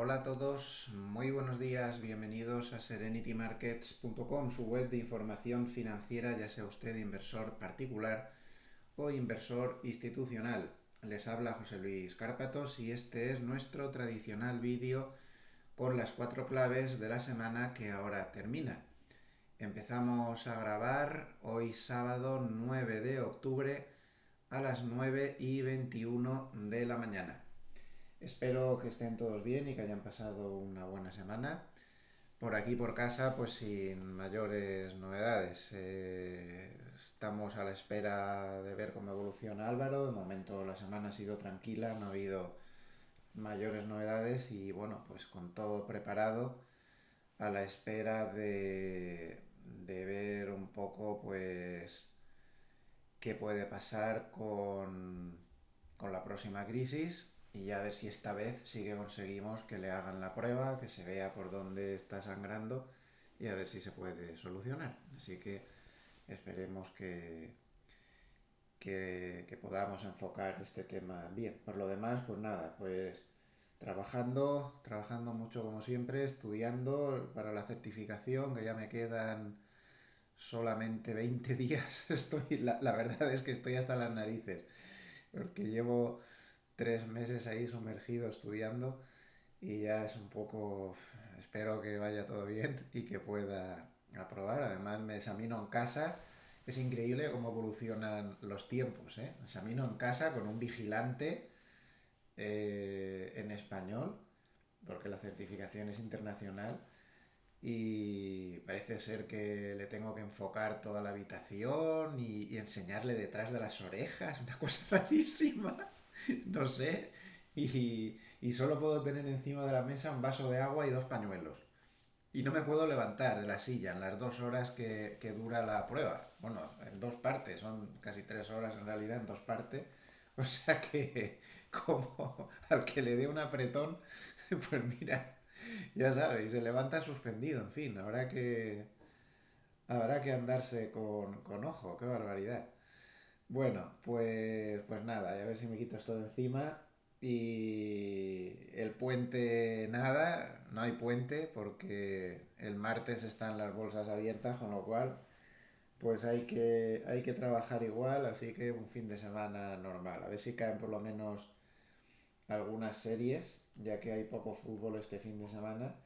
Hola a todos, muy buenos días, bienvenidos a serenitymarkets.com, su web de información financiera, ya sea usted inversor particular o inversor institucional. Les habla José Luis Cárpatos y este es nuestro tradicional vídeo con las 4 claves de la semana que ahora termina. Empezamos a grabar hoy sábado 9 de octubre a las 9:21 de la mañana. Espero que estén todos bien y que hayan pasado una buena semana. Por aquí, por casa, pues sin mayores novedades. Estamos a la espera de ver cómo evoluciona Álvaro. De momento la semana ha sido tranquila, no ha habido mayores novedades y bueno, pues con todo preparado a la espera de ver un poco pues qué puede pasar con la próxima crisis y a ver si esta vez sí que conseguimos que le hagan la prueba, que se vea por dónde está sangrando y a ver si se puede solucionar. Así que esperemos que podamos enfocar este tema bien. Por lo demás, pues nada, pues trabajando mucho como siempre, estudiando para la certificación, que ya me quedan solamente 20 días. La verdad es que estoy hasta las narices, porque llevo 3 meses ahí sumergido estudiando y ya es un poco, espero que vaya todo bien y que pueda aprobar. Además me examino en casa, es increíble cómo evolucionan los tiempos, ¿eh? Me examino en casa con un vigilante en español, porque la certificación es internacional y parece ser que le tengo que enfocar toda la habitación y enseñarle detrás de las orejas, una cosa rarísima, no sé, y solo puedo tener encima de la mesa un vaso de agua y dos pañuelos. Y no me puedo levantar de la silla en las 2 horas que dura la prueba. Bueno, en dos partes, son casi 3 horas en realidad en dos partes. O sea que como al que le dé un apretón, pues mira, ya sabéis, se levanta suspendido, en fin, habrá que andarse con ojo, qué barbaridad. Bueno, pues nada, a ver si me quito esto de encima. Y el puente, nada, no hay puente porque el martes están las bolsas abiertas, con lo cual, pues hay que trabajar igual, así que un fin de semana normal. A ver si caen por lo menos algunas series, ya que hay poco fútbol este fin de semana.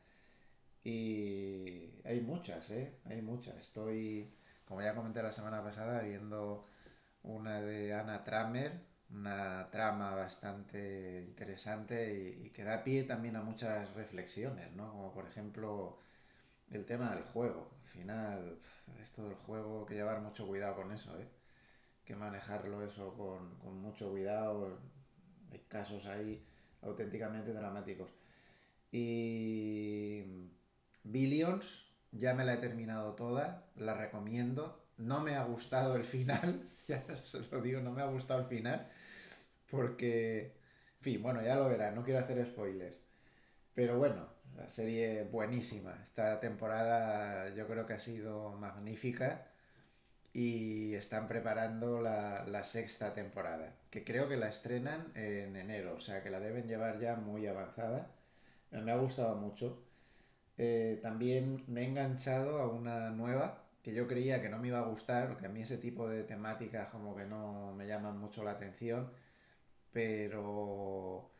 Y hay muchas, ¿eh? Hay muchas. Estoy, como ya comenté la semana pasada, viendo una de Anna Tramer, una trama bastante interesante y que da pie también a muchas reflexiones, ¿no? Como por ejemplo el tema del juego. Al final, esto del juego, hay que llevar mucho cuidado con eso, ¿eh? Hay que manejarlo eso con mucho cuidado. Hay casos ahí auténticamente dramáticos. Y Billions, ya me la he terminado toda, la recomiendo. No me ha gustado el final, ya se lo digo, no me ha gustado el final, porque, en fin, bueno, ya lo verán, no quiero hacer spoilers. Pero bueno, la serie buenísima. Esta temporada yo creo que ha sido magnífica y están preparando la sexta temporada, que creo que la estrenan en enero, o sea que la deben llevar ya muy avanzada. Me ha gustado mucho. También me he enganchado a una nueva que yo creía que no me iba a gustar, porque a mí ese tipo de temáticas como que no me llaman mucho la atención, pero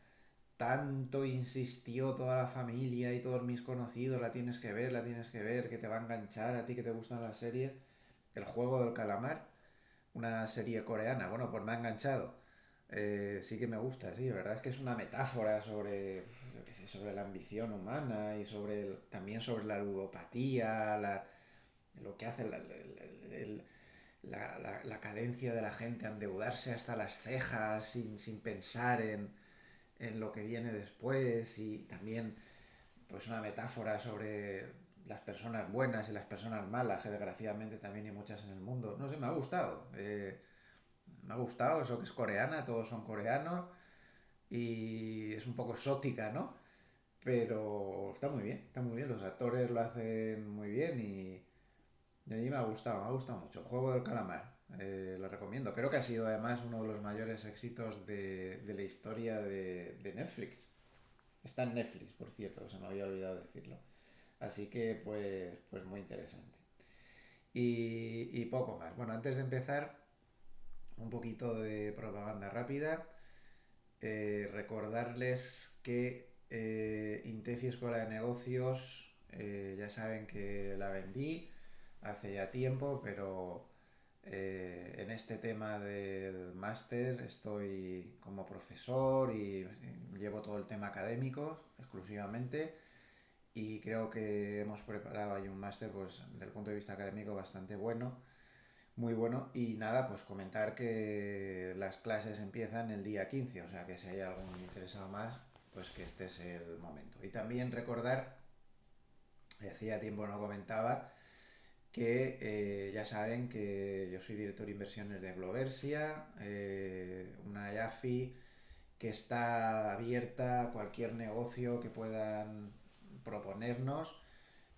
tanto insistió toda la familia y todos mis conocidos, la tienes que ver, que te va a enganchar a ti que te gustan las series. El juego del calamar, una serie coreana, bueno, pues me ha enganchado. Sí que me gusta, sí, la verdad es que es una metáfora sobre, yo qué sé, sobre la ambición humana y también sobre la ludopatía, lo que hace la cadencia de la gente a endeudarse hasta las cejas sin pensar en lo que viene después y también pues una metáfora sobre las personas buenas y las personas malas, que desgraciadamente también hay muchas en el mundo. No sé, me ha gustado. Me ha gustado eso que es coreana, todos son coreanos y es un poco exótica, ¿no? Pero está muy bien, los actores lo hacen muy bien y a mí me ha gustado mucho. El juego del calamar, lo recomiendo. Creo que ha sido además uno de los mayores éxitos de la historia de Netflix. Está en Netflix, por cierto, se me había olvidado decirlo. Así que pues muy interesante. Y poco más. Bueno, antes de empezar, un poquito de propaganda rápida. Recordarles que Intefi Escuela de Negocios, ya saben que la vendí hace ya tiempo, pero en este tema del máster estoy como profesor y llevo todo el tema académico exclusivamente, y creo que hemos preparado ahí un máster pues desde el punto de vista académico bastante bueno, muy bueno. Y nada, pues comentar que las clases empiezan el día 15, o sea que si hay algún interesado más, pues que este es el momento. Y también recordar, hacía tiempo no comentaba, que ya saben que yo soy director de inversiones de Gloversia, una IAFI que está abierta a cualquier negocio que puedan proponernos.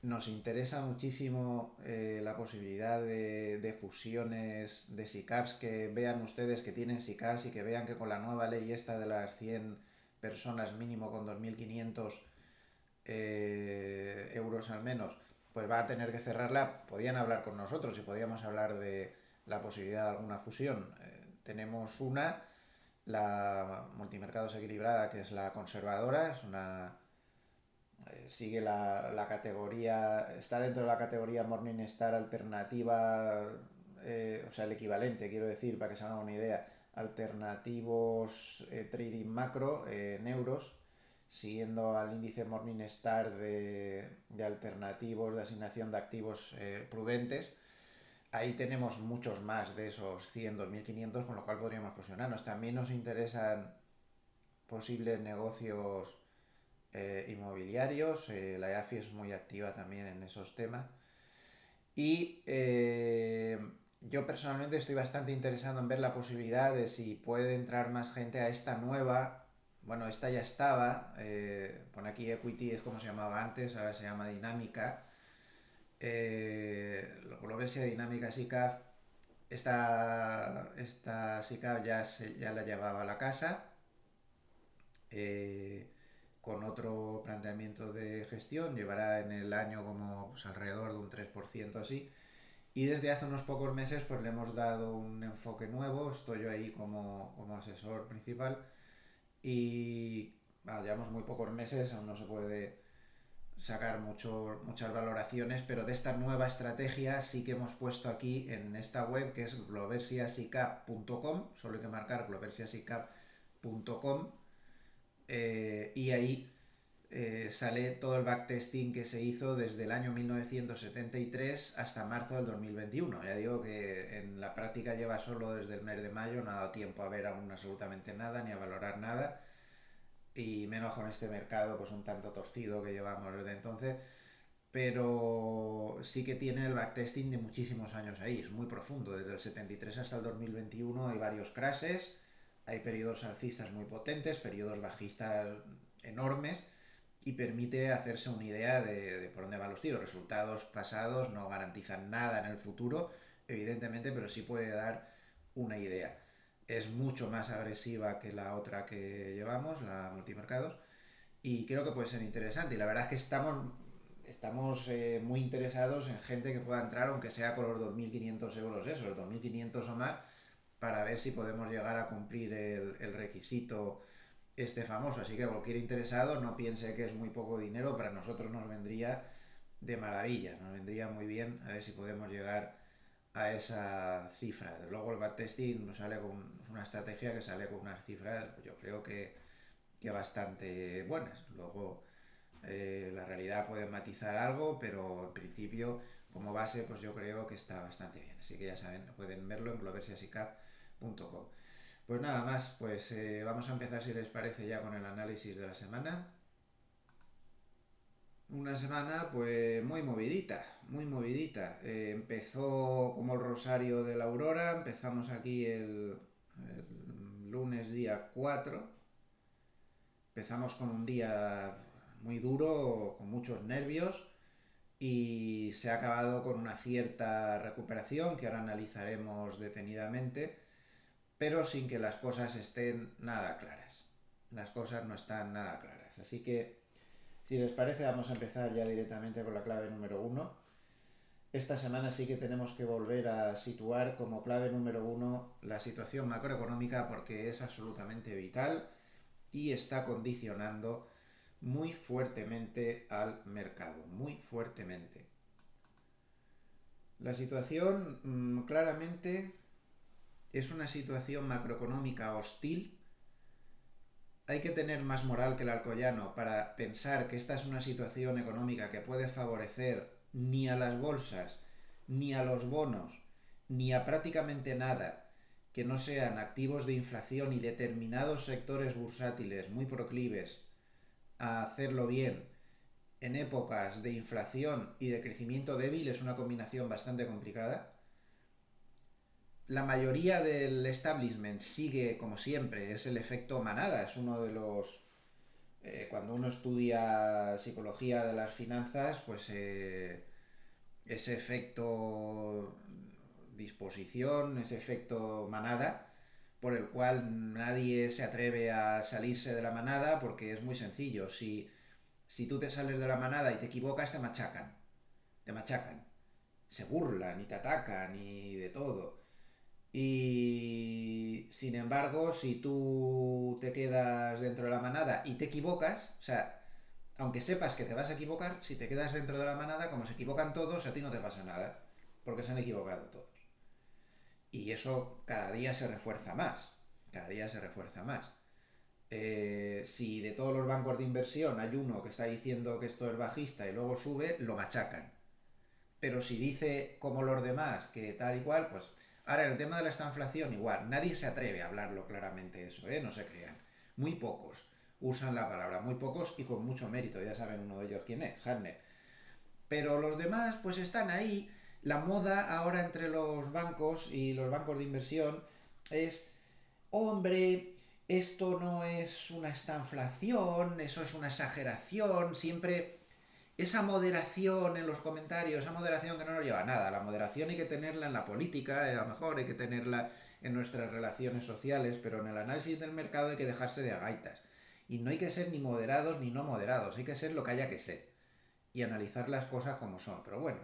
Nos interesa muchísimo la posibilidad de fusiones de SICAPs, que vean ustedes que tienen SICAPs y que vean que con la nueva ley esta de las 100 personas mínimo con 2.500 euros al menos, pues va a tener que cerrarla. Podían hablar con nosotros y podíamos hablar de la posibilidad de alguna fusión. Tenemos una, la multimercados equilibrada, que es la conservadora, es una sigue la categoría, está dentro de la categoría Morningstar alternativa, o sea, el equivalente, quiero decir, para que se hagan una idea, alternativos trading macro en euros, siguiendo al índice Morningstar de alternativos de asignación de activos prudentes. Ahí tenemos muchos más de esos 100, 2.500, con lo cual podríamos fusionarnos. También nos interesan posibles negocios inmobiliarios. La EAFI es muy activa también en esos temas. Y yo personalmente estoy bastante interesado en ver la posibilidad de si puede entrar más gente a esta nueva. Bueno, esta ya estaba, pone aquí Equity, es como se llamaba antes, ahora se llama Dinámica. Lo ves, Dinámica SICAF, esta SICAF ya la llevaba a la casa. eh, con otro planteamiento de gestión, llevará en el año como pues, alrededor de un 3% así. Y desde hace unos pocos meses pues le hemos dado un enfoque nuevo, estoy yo ahí como asesor principal, y bueno, llevamos muy pocos meses, aún no se puede sacar muchas valoraciones, pero de esta nueva estrategia sí que hemos puesto aquí en esta web, que es gloversiasicap.com, solo hay que marcar gloversiasicap.com, y ahí sale todo el backtesting que se hizo desde el año 1973 hasta marzo del 2021. Ya digo que en la práctica lleva solo desde el mes de mayo, no ha dado tiempo a ver aún absolutamente nada, ni a valorar nada, y menos con este mercado pues un tanto torcido que llevamos desde entonces. Pero sí que tiene el backtesting de muchísimos años ahí, es muy profundo, desde el 73 hasta el 2021 hay varios crashes, hay periodos alcistas muy potentes, periodos bajistas enormes, y permite hacerse una idea de por dónde van los tiros. Resultados pasados no garantizan nada en el futuro, evidentemente, pero sí puede dar una idea. Es mucho más agresiva que la otra que llevamos, la multimercados, y creo que puede ser interesante. Y la verdad es que estamos muy interesados en gente que pueda entrar, aunque sea con los 2.500 euros, eso, los 2.500 o más, para ver si podemos llegar a cumplir el requisito este famoso. Así que cualquier interesado no piense que es muy poco dinero, para nosotros nos vendría de maravilla, nos vendría muy bien a ver si podemos llegar a esa cifra. Luego el backtesting sale con una estrategia que sale con unas cifras, yo creo que bastante buenas. Luego la realidad puede matizar algo, pero en principio como base pues yo creo que está bastante bien. Así que ya saben, pueden verlo en gloversiasicap.com. Pues nada más, pues vamos a empezar, si les parece, ya con el análisis de la semana. Una semana pues muy movidita, muy movidita. Empezó como el rosario de la aurora, empezamos aquí el lunes día 4. Empezamos con un día muy duro, con muchos nervios, y se ha acabado con una cierta recuperación que ahora analizaremos detenidamente, pero sin que las cosas estén nada claras. Las cosas no están nada claras. económicas. Así que, si les parece, vamos a empezar ya directamente con la clave número uno. Esta semana sí que tenemos que volver a situar como clave número uno la situación macroeconómica porque es absolutamente vital y está condicionando muy fuertemente al mercado, muy fuertemente. La situación claramente es una situación macroeconómica hostil. Hay que tener más moral que el alcoyano para pensar que esta es una situación económica que puede favorecer ni a las bolsas, ni a los bonos, ni a prácticamente nada que no sean activos de inflación y determinados sectores bursátiles muy proclives a hacerlo bien en épocas de inflación y de crecimiento débil. Es una combinación bastante complicada. La mayoría del establishment sigue como siempre, es el efecto manada, es uno de los... cuando uno estudia psicología de las finanzas, pues ese efecto disposición, ese efecto manada, por el cual nadie se atreve a salirse de la manada porque es muy sencillo. Si tú te sales de la manada y te equivocas, te machacan. Te machacan. Se burlan y te atacan y de todo. Y sin embargo, si tú te quedas dentro de la manada y te equivocas, o sea, aunque sepas que te vas a equivocar, si te quedas dentro de la manada, como se equivocan todos, a ti no te pasa nada, porque se han equivocado todos. Y eso cada día se refuerza más, cada día se refuerza más. Si de todos los bancos de inversión hay uno que está diciendo que esto es bajista y luego sube, lo machacan. Pero si dice como los demás que tal y cual, pues... Ahora, el tema de la estanflación, igual, nadie se atreve a hablarlo claramente eso, ¿eh? No se crean. Muy pocos usan la palabra, muy pocos y con mucho mérito, ya saben uno de ellos quién es, Hartnett. Pero los demás, pues están ahí. La moda ahora entre los bancos y los bancos de inversión es, hombre, esto no es una estanflación, eso es una exageración, siempre esa moderación en los comentarios, esa moderación que no nos lleva a nada. La moderación hay que tenerla en la política, a lo mejor hay que tenerla en nuestras relaciones sociales, pero en el análisis del mercado hay que dejarse de agaitas. Y no hay que ser ni moderados ni no moderados, hay que ser lo que haya que ser y analizar las cosas como son. Pero bueno,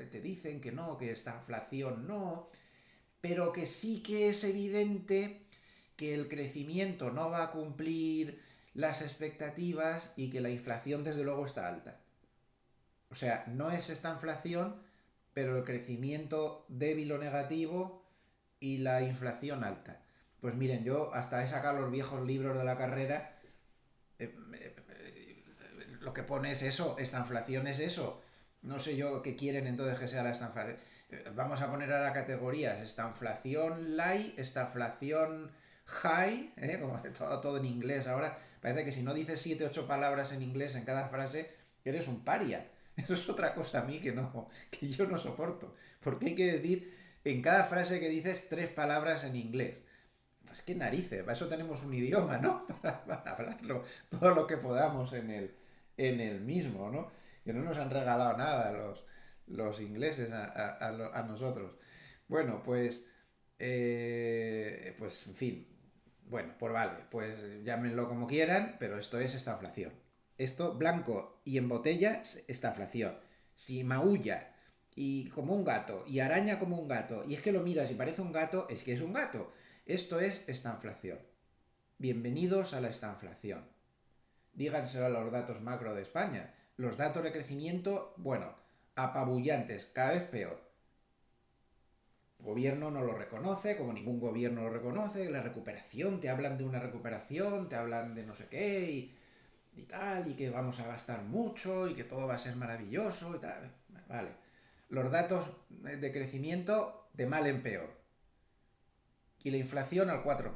te dicen que no, que esta inflación no, pero que sí que es evidente que el crecimiento no va a cumplir las expectativas y que la inflación desde luego está alta. O sea, no es esta inflación, pero el crecimiento débil o negativo y la inflación alta. Pues miren, yo hasta he sacado los viejos libros de la carrera. eh, lo que pone es eso, esta inflación es eso. No sé yo qué quieren entonces que sea la estanflación. Vamos a poner ahora categorías: estanflación light, estanflación high, como todo en inglés ahora. Parece que si no dices 7 8 palabras en inglés en cada frase, eres un paria. Eso es otra cosa a mí que yo no soporto. Porque hay que decir en cada frase que dices 3 palabras en inglés. Pues qué narices, para eso tenemos un idioma, ¿no? Para hablarlo todo lo que podamos en el mismo, ¿no? Que no nos han regalado nada los ingleses a nosotros. Bueno, pues en fin, bueno, pues vale, pues llámenlo como quieran, pero esto es estanflación. Esto, blanco y en botella, es estanflación. Si maulla y como un gato y araña como un gato, y es que lo miras y parece un gato, es que es un gato. Esto es estanflación. Bienvenidos a la estanflación. Díganselo a los datos macro de España. Los datos de crecimiento, bueno, apabullantes, cada vez peor. El gobierno no lo reconoce, como ningún gobierno lo reconoce. La recuperación, te hablan de una recuperación, te hablan de no sé qué y tal, y que vamos a gastar mucho y que todo va a ser maravilloso y tal. Vale. Los datos de crecimiento de mal en peor. Y la inflación al 4%.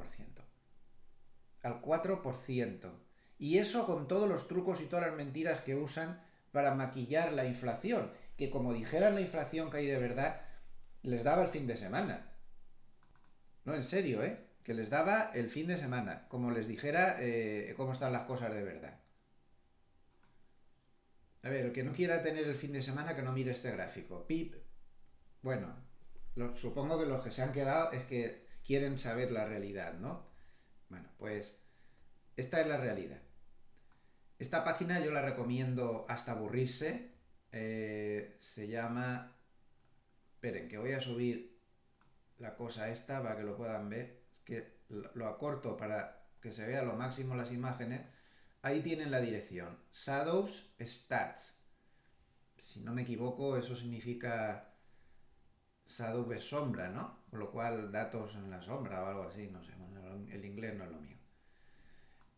Al 4%. Y eso con todos los trucos y todas las mentiras que usan para maquillar la inflación. Que como dijeran la inflación que hay de verdad, les daba el fin de semana. No, en serio, ¿eh? Que les daba el fin de semana. Como les dijera cómo están las cosas de verdad. A ver, el que no quiera tener el fin de semana, que no mire este gráfico. Pip. Bueno, supongo que los que se han quedado es que quieren saber la realidad, ¿no? Bueno, pues esta es la realidad. Esta página yo la recomiendo hasta aburrirse. Se llama... Esperen, que voy a subir la cosa esta para que lo puedan ver. Es que lo acorto para que se vea lo máximo las imágenes. Ahí tienen la dirección. Shadows Stats. Si no me equivoco, eso significa Shadow es sombra, ¿no? Con lo cual, datos en la sombra o algo así, no sé. Bueno, el inglés no es lo mío.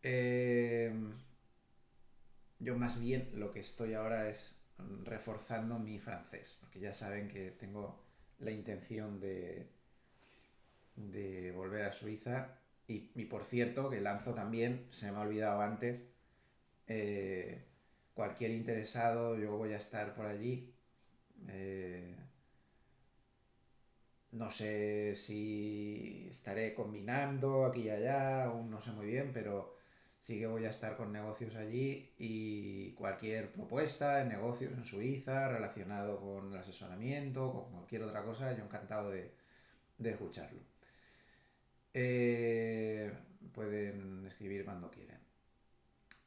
Eh, yo más bien lo que estoy ahora es reforzando mi francés, porque ya saben que tengo la intención de volver a Suiza y por cierto que lanzo también, se me ha olvidado antes, eh, cualquier interesado, yo voy a estar por allí. eh, no sé si estaré combinando aquí y allá, aún no sé muy bien, pero sí que voy a estar con negocios allí y cualquier propuesta de negocios en Suiza relacionado con el asesoramiento, con cualquier otra cosa, yo encantado de escucharlo. Eh, pueden escribir cuando quieran.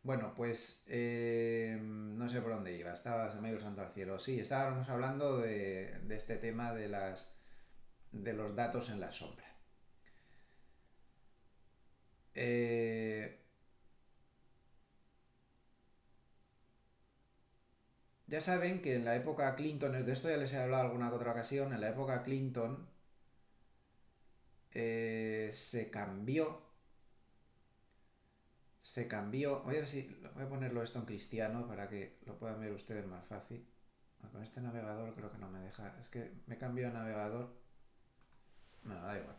Bueno, pues no sé por dónde iba, estaba, se me ha ido el santo al cielo. Sí, estábamos hablando de este tema de los datos en la sombra. Eh, ya saben que en la época Clinton, de esto ya les he hablado alguna otra ocasión, en la época Clinton se cambió, voy a ver si, voy a ponerlo esto en cristiano para que lo puedan ver ustedes más fácil. Bueno, con este navegador creo que no me deja, es que me he cambiado de navegador, bueno, da igual.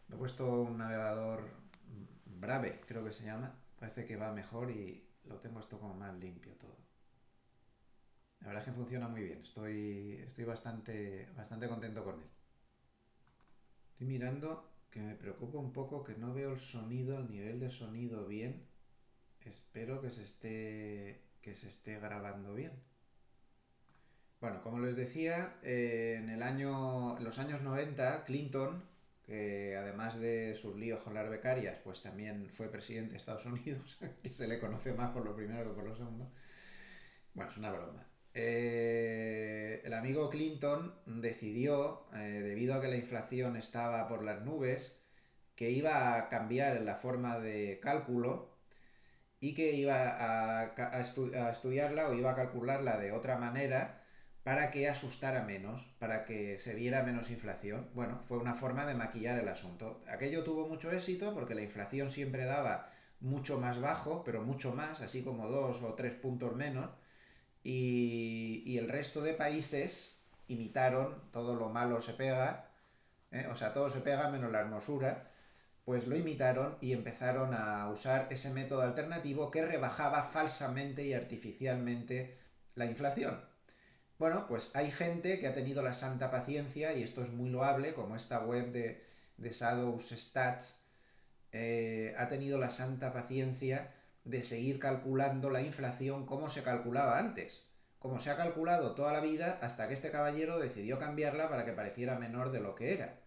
Me he puesto un navegador Brave, creo que se llama, parece que va mejor y lo tengo esto como más limpio todo. La verdad es que funciona muy bien. Estoy bastante contento con él. Estoy mirando que me preocupa un poco que no veo el nivel de sonido bien. Espero que se esté grabando bien. Bueno, como les decía, en los años 90, Clinton, que además de sus líos con las becarias, pues también fue presidente de Estados Unidos, que se le conoce más por lo primero que por lo segundo. Bueno, es una broma. El amigo Clinton decidió, debido a que la inflación estaba por las nubes, que iba a cambiar la forma de cálculo y que iba a estudiarla o iba a calcularla de otra manera para que asustara menos, para que se viera menos inflación. Bueno, fue una forma de maquillar el asunto. Aquello tuvo mucho éxito porque la inflación siempre daba mucho más bajo, pero mucho más, así como 2 o 3 puntos menos, y el resto de países imitaron, todo lo malo se pega, o sea, todo se pega menos la hermosura, pues lo imitaron y empezaron a usar ese método alternativo que rebajaba falsamente y artificialmente la inflación. Bueno, pues hay gente que ha tenido la santa paciencia, y esto es muy loable, como esta web de Shadows Stats, ha tenido la santa paciencia de seguir calculando la inflación como se calculaba antes, como se ha calculado toda la vida hasta que este caballero decidió cambiarla para que pareciera menor de lo que era.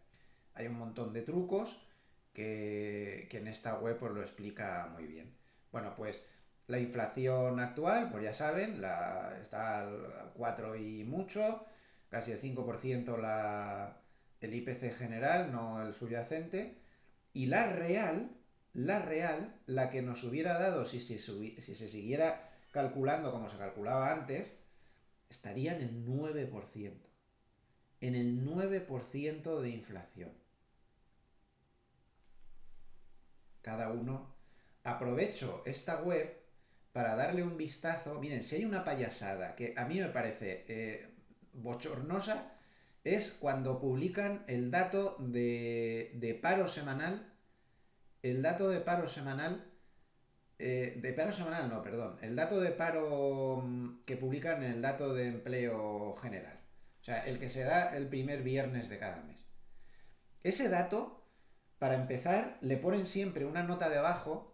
Hay un montón de trucos que en esta web pues lo explica muy bien. Bueno, pues la inflación actual, pues ya saben, está al 4 y mucho, casi el 5% el IPC general, no el subyacente, y la que nos hubiera dado si se siguiera calculando como se calculaba antes, estaría en el 9%. En el 9% de inflación. Cada uno. Aprovecho esta web para darle un vistazo. Miren, si hay una payasada que a mí me parece bochornosa, es cuando publican el dato de paro semanal. El dato de paro semanal, no, perdón. El dato de paro que publican en el dato de empleo general. O sea, el que se da el primer viernes de cada mes. Ese dato, para empezar, le ponen siempre una nota debajo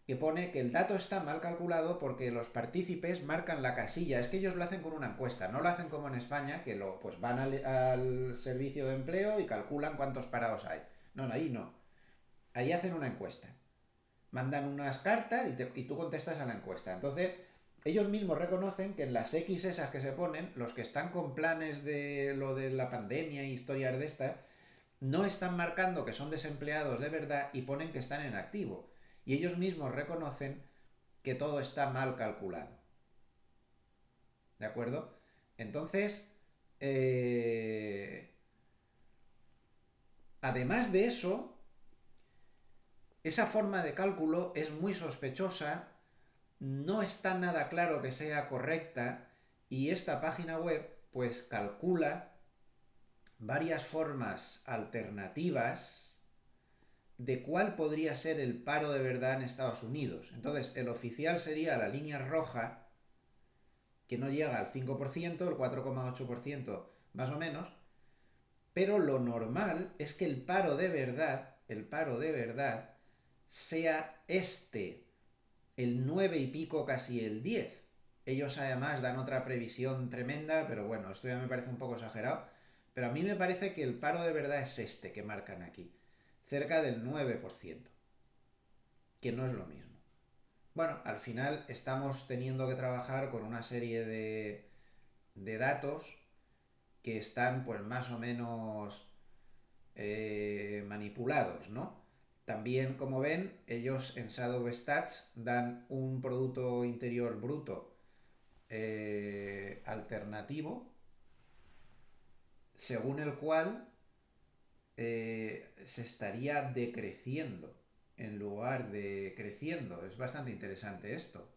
que pone que el dato está mal calculado porque los partícipes marcan la casilla. Es que ellos lo hacen con una encuesta, no lo hacen como en España, que pues van al servicio de empleo y calculan cuántos parados hay. No, no, ahí no. Ahí hacen una encuesta. mandan unas cartas y tú contestas a la encuesta. Entonces, ellos mismos reconocen que en las X esas que se ponen, los que están con planes de lo de la pandemia y historias de estas, no están marcando que son desempleados de verdad y ponen que están en activo. Y ellos mismos reconocen que todo está mal calculado. ¿De acuerdo? Entonces, eh, además de eso, esa forma de cálculo es muy sospechosa, no está nada claro que sea correcta y esta página web pues calcula varias formas alternativas de cuál podría ser el paro de verdad en Estados Unidos. Entonces, el oficial sería la línea roja, que no llega al 5%, el 4,8% más o menos, pero lo normal es que el paro de verdad, sea el 9 y pico, casi el 10. Ellos además dan otra previsión tremenda, pero bueno, esto ya me parece un poco exagerado. Pero a mí me parece que el paro de verdad es este que marcan aquí, cerca del 9%, que no es lo mismo. Bueno, al final estamos teniendo que trabajar con una serie de datos que están pues más o menos manipulados, ¿no? También, como ven, ellos en Shadow Stats dan un Producto Interior Bruto alternativo, según el cual se estaría decreciendo en lugar de creciendo. Es bastante interesante esto.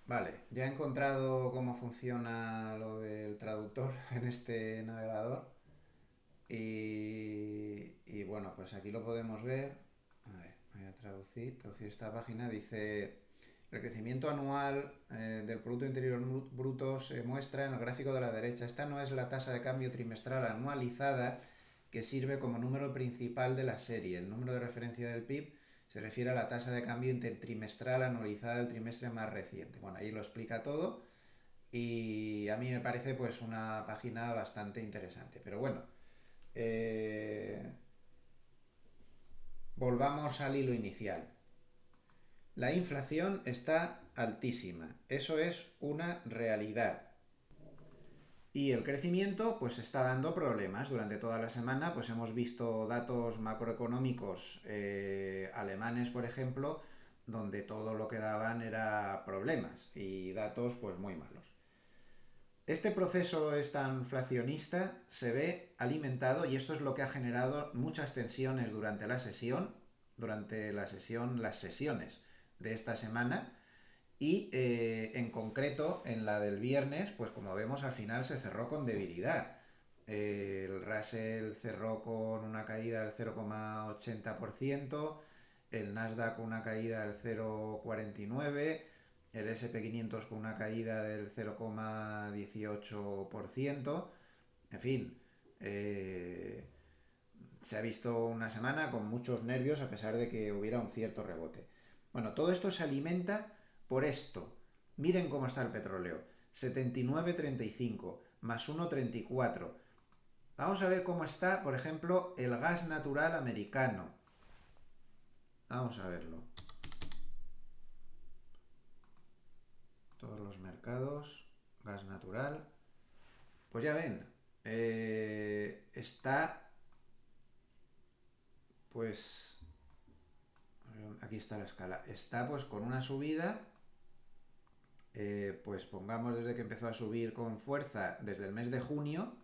Vale, ya he encontrado cómo funciona lo del traductor en este navegador. Y bueno, pues aquí lo podemos ver. A ver, voy a traducir esta página. Dice, el crecimiento anual del Producto Interior Bruto se muestra en el gráfico de la derecha. Esta no es la tasa de cambio trimestral anualizada que sirve como número principal de la serie. El número de referencia del PIB se refiere a la tasa de cambio intertrimestral anualizada del trimestre más reciente. Bueno, ahí lo explica todo y a mí me parece pues una página bastante interesante. Pero bueno, eh, volvamos al hilo inicial. La inflación está altísima, eso es una realidad. Y el crecimiento pues está dando problemas. Durante toda la semana pues hemos visto datos macroeconómicos alemanes, por ejemplo, donde todo lo que daban era problemas y datos pues muy malos. Este proceso inflacionista se ve alimentado, y esto es lo que ha generado muchas tensiones las sesiones de esta semana, y en concreto en la del viernes, pues como vemos al final se cerró con debilidad. El Russell cerró con una caída del 0,80%, el Nasdaq con una caída del 0,49%, el SP 500 con una caída del 0,18%. En fin, eh, se ha visto una semana con muchos nervios a pesar de que hubiera un cierto rebote. Bueno, todo esto se alimenta por esto. Miren cómo está el petróleo. 79,35 más 1,34. Vamos a ver cómo está, por ejemplo, el gas natural americano. Vamos a verlo. Todos los mercados, gas natural. Pues ya ven, está, pues, aquí está la escala. Está pues con una subida, pues pongamos desde que empezó a subir con fuerza desde el mes de junio,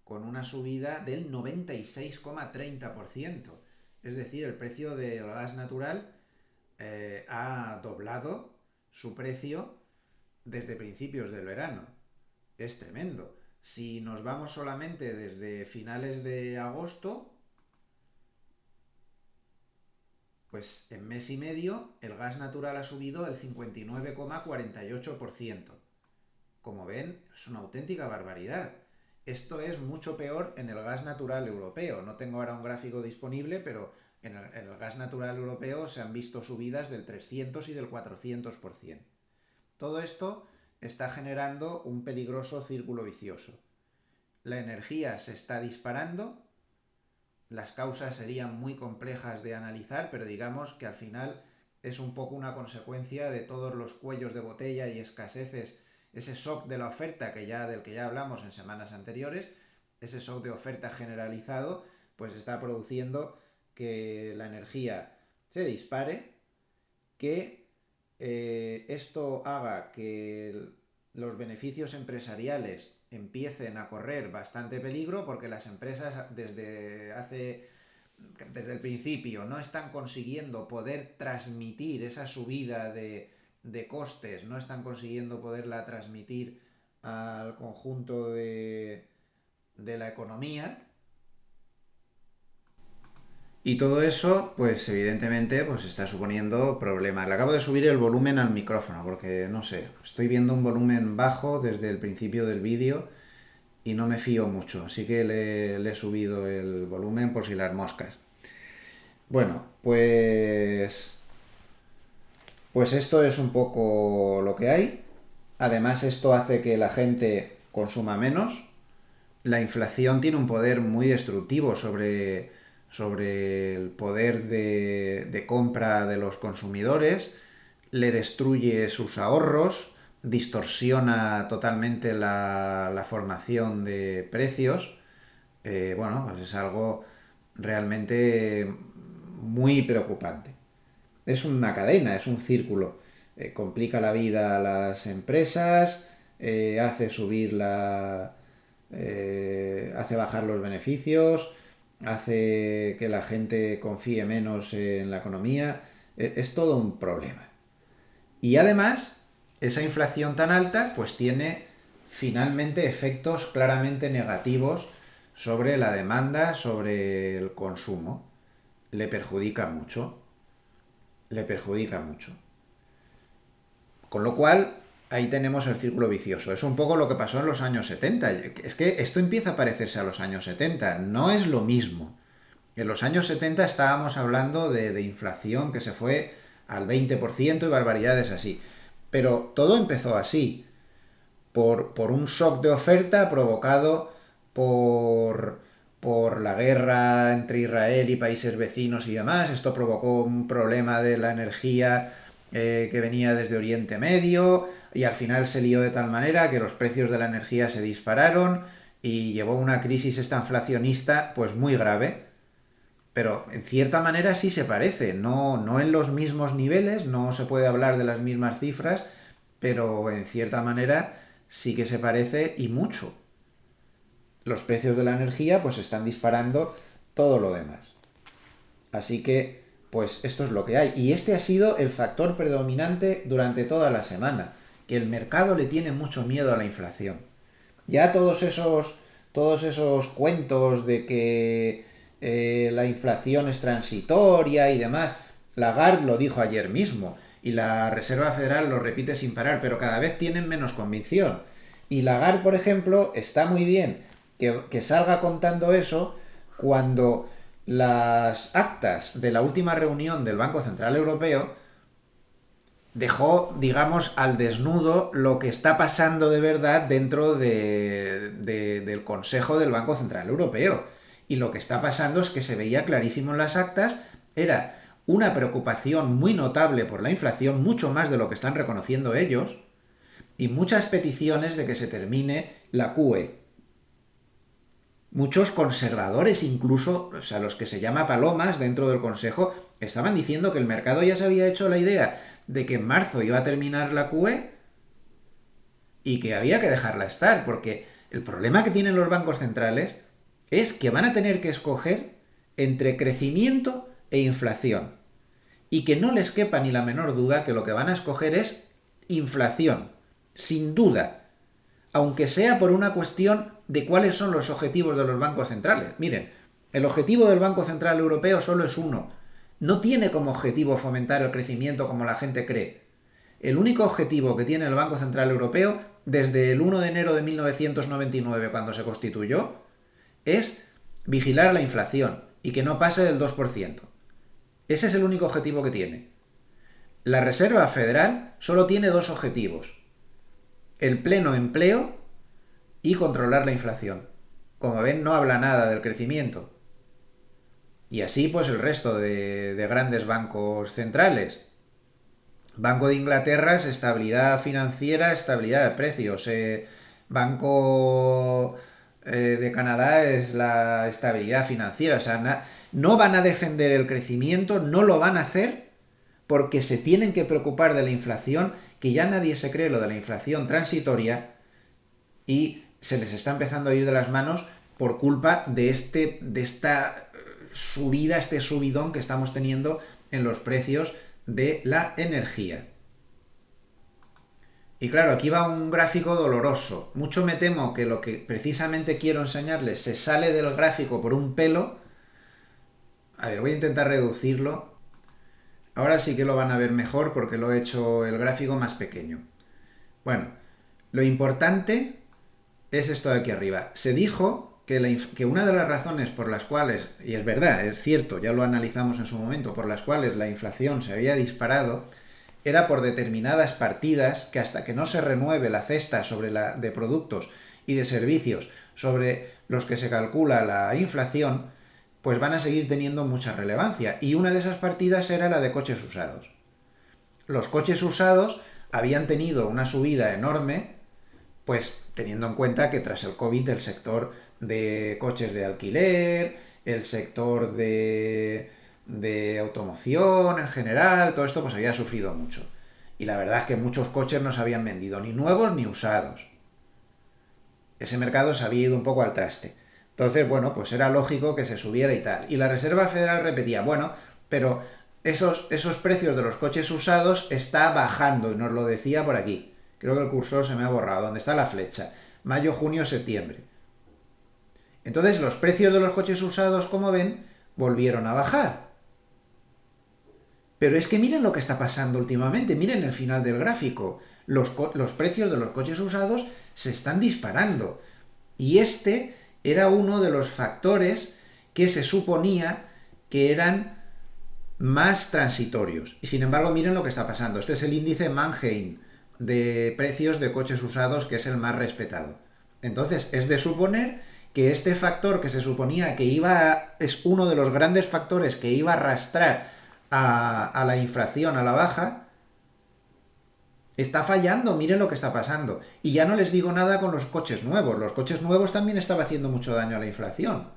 con una subida del 96,30%. Es decir, el precio del gas natural ha doblado su precio desde principios del verano. Es tremendo. Si nos vamos solamente desde finales de agosto, pues en mes y medio el gas natural ha subido el 59,48%. Como ven, es una auténtica barbaridad. Esto es mucho peor en el gas natural europeo. No tengo ahora un gráfico disponible, pero en el gas natural europeo se han visto subidas del 300 y del 400%. Todo esto está generando un peligroso círculo vicioso. La energía se está disparando Las causas serían muy complejas de analizar, pero digamos que al final es un poco una consecuencia de todos los cuellos de botella y escaseces, ese shock de la oferta del que ya hablamos en semanas anteriores, ese shock de oferta generalizado, pues está produciendo que la energía se dispare, que esto haga que los beneficios empresariales empiecen a correr bastante peligro porque las empresas desde el principio no están consiguiendo poder transmitir esa subida de costes, no están consiguiendo poderla transmitir al conjunto de la economía. Y todo eso, pues evidentemente, pues está suponiendo problemas. Le acabo de subir el volumen al micrófono porque, no sé, estoy viendo un volumen bajo desde el principio del vídeo y no me fío mucho. Así que le he subido el volumen por si las moscas. Bueno, pues esto es un poco lo que hay. Además, esto hace que la gente consuma menos. La inflación tiene un poder muy destructivo sobre el poder de compra de los consumidores, le destruye sus ahorros, distorsiona totalmente la formación de precios. Bueno, pues es algo realmente muy preocupante. Es una cadena, es un círculo. Complica la vida a las empresas, hace subir hace bajar los beneficios, hace que la gente confíe menos en la economía. Es todo un problema. Y además, esa inflación tan alta pues tiene finalmente efectos claramente negativos sobre la demanda, sobre el consumo. Le perjudica mucho, le perjudica mucho. Con lo cual, ahí tenemos el círculo vicioso. Es un poco lo que pasó en los años 70. Es que esto empieza a parecerse a los años 70. No es lo mismo. En los años 70 estábamos hablando de inflación que se fue al 20% y barbaridades así. Pero todo empezó así, por un shock de oferta provocado por, por la guerra entre Israel y países vecinos y demás. Esto provocó un problema de la energía que venía desde Oriente Medio y al final se lió de tal manera que los precios de la energía se dispararon y llevó a una crisis esta inflacionista pues muy grave. Pero en cierta manera sí se parece, no en los mismos niveles, no se puede hablar de las mismas cifras, pero en cierta manera sí que se parece y mucho. Los precios de la energía pues están disparando todo lo demás. Así que pues esto es lo que hay. Y este ha sido el factor predominante durante toda la semana, que el mercado le tiene mucho miedo a la inflación. Ya todos esos cuentos de que la inflación es transitoria y demás, Lagarde lo dijo ayer mismo y la Reserva Federal lo repite sin parar, pero cada vez tienen menos convicción. Y Lagarde, por ejemplo, está muy bien que salga contando eso cuando las actas de la última reunión del Banco Central Europeo dejó, digamos, al desnudo lo que está pasando de verdad dentro del Consejo del Banco Central Europeo. Y lo que está pasando es que se veía clarísimo en las actas, era una preocupación muy notable por la inflación, mucho más de lo que están reconociendo ellos, y muchas peticiones de que se termine la QE. Muchos conservadores, incluso, o sea, los que se llama palomas dentro del Consejo, estaban diciendo que el mercado ya se había hecho la idea de que en marzo iba a terminar la QE y que había que dejarla estar, porque el problema que tienen los bancos centrales es que van a tener que escoger entre crecimiento e inflación. Y que no les quepa ni la menor duda que lo que van a escoger es inflación, sin duda, aunque sea por una cuestión de cuáles son los objetivos de los bancos centrales. Miren, el objetivo del Banco Central Europeo solo es uno. No tiene como objetivo fomentar el crecimiento como la gente cree. El único objetivo que tiene el Banco Central Europeo desde el 1 de enero de 1999, cuando se constituyó, es vigilar la inflación y que no pase del 2%. Ese es el único objetivo que tiene. La Reserva Federal solo tiene dos objetivos: el pleno empleo y controlar la inflación. Como ven, no habla nada del crecimiento. Y así pues el resto de grandes bancos centrales. Banco de Inglaterra es estabilidad financiera, estabilidad de precios. Banco de Canadá es la estabilidad financiera. O sea, no van a defender el crecimiento, no lo van a hacer porque se tienen que preocupar de la inflación, que ya nadie se cree lo de la inflación transitoria y se les está empezando a ir de las manos por culpa de esta subida, este subidón que estamos teniendo en los precios de la energía. Y claro, aquí va un gráfico doloroso. Mucho me temo que lo que precisamente quiero enseñarles se sale del gráfico por un pelo. A ver, voy a intentar reducirlo. Ahora sí que lo van a ver mejor porque lo he hecho el gráfico más pequeño. Bueno, lo importante es esto de aquí arriba. Se dijo que una de las razones por las cuales, y es verdad, es cierto, ya lo analizamos en su momento, por las cuales la inflación se había disparado, era por determinadas partidas que hasta que no se renueve la cesta de productos y de servicios sobre los que se calcula la inflación, pues van a seguir teniendo mucha relevancia. Y una de esas partidas era la de coches usados. Los coches usados habían tenido una subida enorme, pues teniendo en cuenta que tras el COVID el sector de coches de alquiler, el sector de automoción en general, todo esto pues había sufrido mucho. Y la verdad es que muchos coches no se habían vendido, ni nuevos ni usados. Ese mercado se había ido un poco al traste. Entonces, bueno, pues era lógico que se subiera y tal. Y la Reserva Federal repetía, bueno, pero esos precios de los coches usados está bajando, y nos lo decía por aquí. Creo que el cursor se me ha borrado, donde está la flecha. Mayo, junio, septiembre. Entonces los precios de los coches usados, como ven, volvieron a bajar. Pero es que miren lo que está pasando últimamente, miren el final del gráfico. Los precios de los coches usados se están disparando. Y este era uno de los factores que se suponía que eran más transitorios. Y sin embargo, miren lo que está pasando. Este es el índice Manheim de precios de coches usados, que es el más respetado. Entonces, es de suponer que este factor que se suponía que es uno de los grandes factores que iba a arrastrar a la inflación a la baja, está fallando, miren lo que está pasando. Y ya no les digo nada con los coches nuevos. Los coches nuevos también están haciendo mucho daño a la inflación.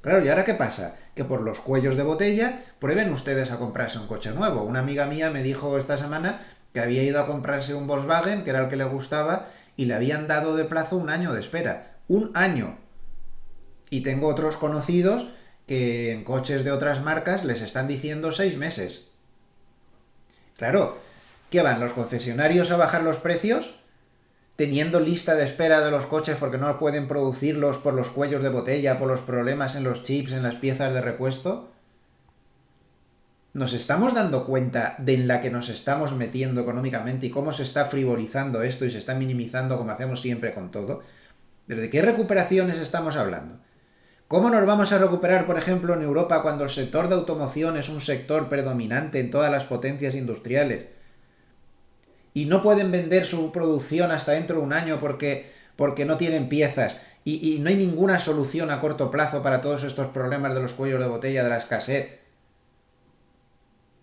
Claro, ¿y ahora qué pasa? Que por los cuellos de botella prueben ustedes a comprarse un coche nuevo. Una amiga mía me dijo esta semana que había ido a comprarse un Volkswagen, que era el que le gustaba, y le habían dado de plazo un año de espera. ¡Un año! Y tengo otros conocidos que en coches de otras marcas les están diciendo 6 meses. Claro, ¿qué van los concesionarios a bajar los precios? Teniendo lista de espera de los coches porque no pueden producirlos por los cuellos de botella, por los problemas en los chips, en las piezas de repuesto. ¿Nos estamos dando cuenta de en la que nos estamos metiendo económicamente y cómo se está frivolizando esto y se está minimizando como hacemos siempre con todo? ¿Pero de qué recuperaciones estamos hablando? ¿Cómo nos vamos a recuperar, por ejemplo, en Europa cuando el sector de automoción es un sector predominante en todas las potencias industriales? Y no pueden vender su producción hasta dentro de un año porque no tienen piezas. Y no hay ninguna solución a corto plazo para todos estos problemas de los cuellos de botella, de la escasez.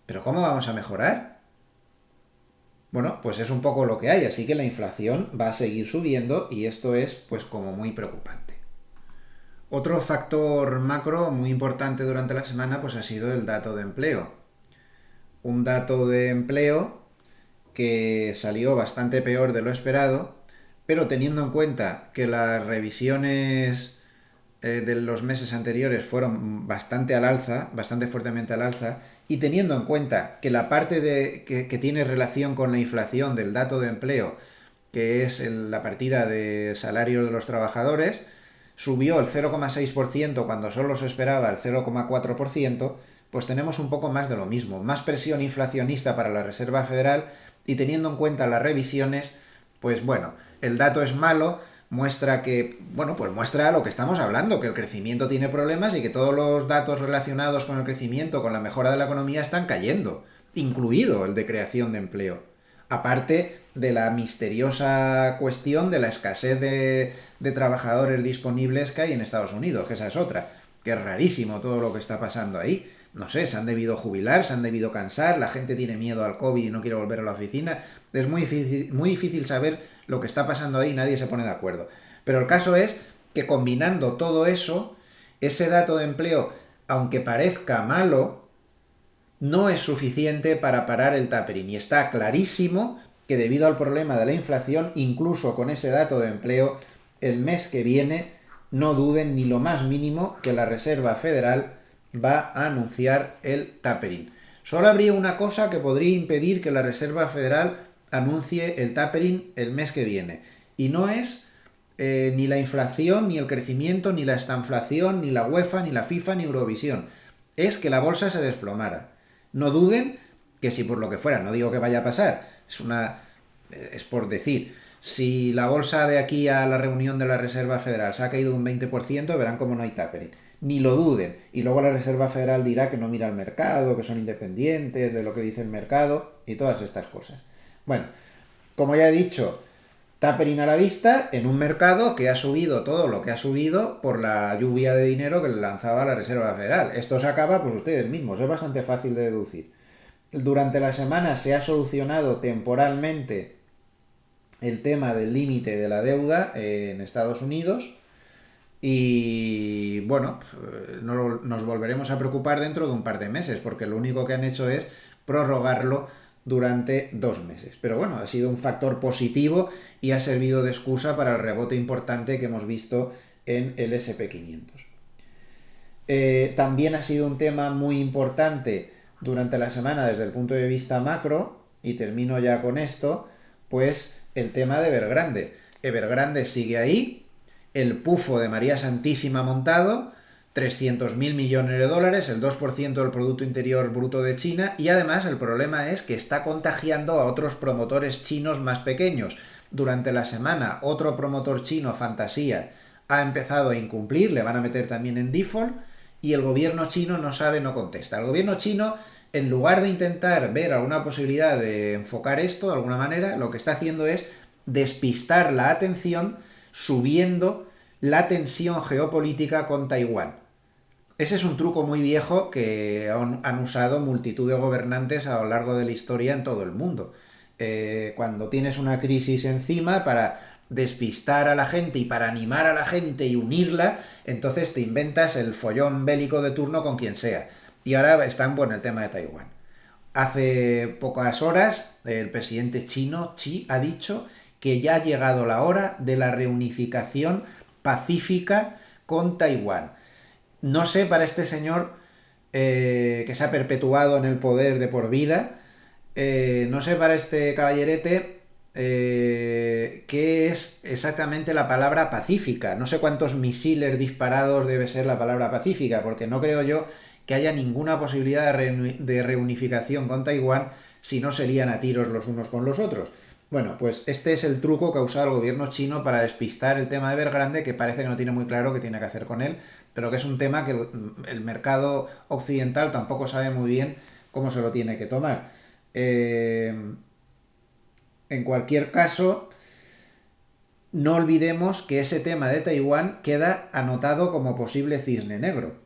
¿Pero cómo vamos a mejorar? Bueno, pues es un poco lo que hay, así que la inflación va a seguir subiendo y esto es pues como muy preocupante. Otro factor macro muy importante durante la semana pues ha sido el dato de empleo. Un dato de empleo que salió bastante peor de lo esperado, pero teniendo en cuenta que las revisiones de los meses anteriores fueron bastante al alza, bastante fuertemente al alza, y teniendo en cuenta que la parte que tiene relación con la inflación del dato de empleo, que es la partida de salarios de los trabajadores, subió el 0,6% cuando solo se esperaba el 0,4%, pues tenemos un poco más de lo mismo, más presión inflacionista para la Reserva Federal y teniendo en cuenta las revisiones, pues bueno, el dato es malo, muestra que, bueno, pues muestra lo que estamos hablando, que el crecimiento tiene problemas y que todos los datos relacionados con el crecimiento, con la mejora de la economía están cayendo, incluido el de creación de empleo. Aparte de la misteriosa cuestión de la escasez de trabajadores disponibles que hay en Estados Unidos, que esa es otra. que es rarísimo todo lo que está pasando ahí. No sé, se han debido jubilar, se han debido cansar, la gente tiene miedo al COVID y no quiere volver a la oficina. Es muy difícil saber lo que está pasando ahí y nadie se pone de acuerdo. Pero el caso es que combinando todo eso, ese dato de empleo, aunque parezca malo, no es suficiente para parar el tapering. Y está clarísimo que debido al problema de la inflación, incluso con ese dato de empleo, el mes que viene, no duden ni lo más mínimo que la Reserva Federal va a anunciar el tapering. Solo habría una cosa que podría impedir que la Reserva Federal anuncie el tapering el mes que viene. Y no es ni la inflación, ni el crecimiento, ni la estanflación, ni la UEFA, ni la FIFA, ni Eurovisión. Es que la bolsa se desplomara. No duden que si por lo que fuera, no digo que vaya a pasar, es por decir, si la bolsa de aquí a la reunión de la Reserva Federal se ha caído un 20%, verán como no hay tapering. Ni lo duden. Y luego la Reserva Federal dirá que no mira al mercado, que son independientes de lo que dice el mercado y todas estas cosas. Bueno, como ya he dicho, tapering a la vista en un mercado que ha subido todo lo que ha subido por la lluvia de dinero que le lanzaba la Reserva Federal. Esto se acaba, pues ustedes mismos, es bastante fácil de deducir. Durante la semana se ha solucionado temporalmente el tema del límite de la deuda en Estados Unidos y bueno, nos volveremos a preocupar dentro de un par de meses porque lo único que han hecho es prorrogarlo durante 2 meses. Pero bueno, ha sido un factor positivo y ha servido de excusa para el rebote importante que hemos visto en el SP500. También ha sido un tema muy importante durante la semana desde el punto de vista macro, y termino ya con esto, pues el tema de Evergrande. Evergrande sigue ahí, el pufo de María Santísima montado, 300.000 millones de dólares, el 2% del Producto Interior Bruto de China, y además el problema es que está contagiando a otros promotores chinos más pequeños. Durante la semana, otro promotor chino, Fantasía, ha empezado a incumplir, le van a meter también en default, y el gobierno chino no sabe, no contesta. El gobierno chino, en lugar de intentar ver alguna posibilidad de enfocar esto de alguna manera, lo que está haciendo es despistar la atención subiendo la tensión geopolítica con Taiwán. Ese es un truco muy viejo que han usado multitud de gobernantes a lo largo de la historia en todo el mundo. Cuando tienes una crisis encima, para despistar a la gente y para animar a la gente y unirla, entonces te inventas el follón bélico de turno con quien sea. Y ahora está en el tema de Taiwán. Hace pocas horas el presidente chino, Xi, ha dicho que ya ha llegado la hora de la reunificación pacífica con Taiwán. No sé para este señor que se ha perpetuado en el poder de por vida, no sé para este caballerete qué es exactamente la palabra pacífica. No sé cuántos misiles disparados debe ser la palabra pacífica, porque no creo yo que haya ninguna posibilidad de reunificación con Taiwán si no serían a tiros los unos con los otros. Bueno, pues este es el truco que ha usado el gobierno chino para despistar el tema de Evergrande, que parece que no tiene muy claro qué tiene que hacer con él, pero que es un tema que el mercado occidental tampoco sabe muy bien cómo se lo tiene que tomar. En cualquier caso, no olvidemos que ese tema de Taiwán queda anotado como posible cisne negro.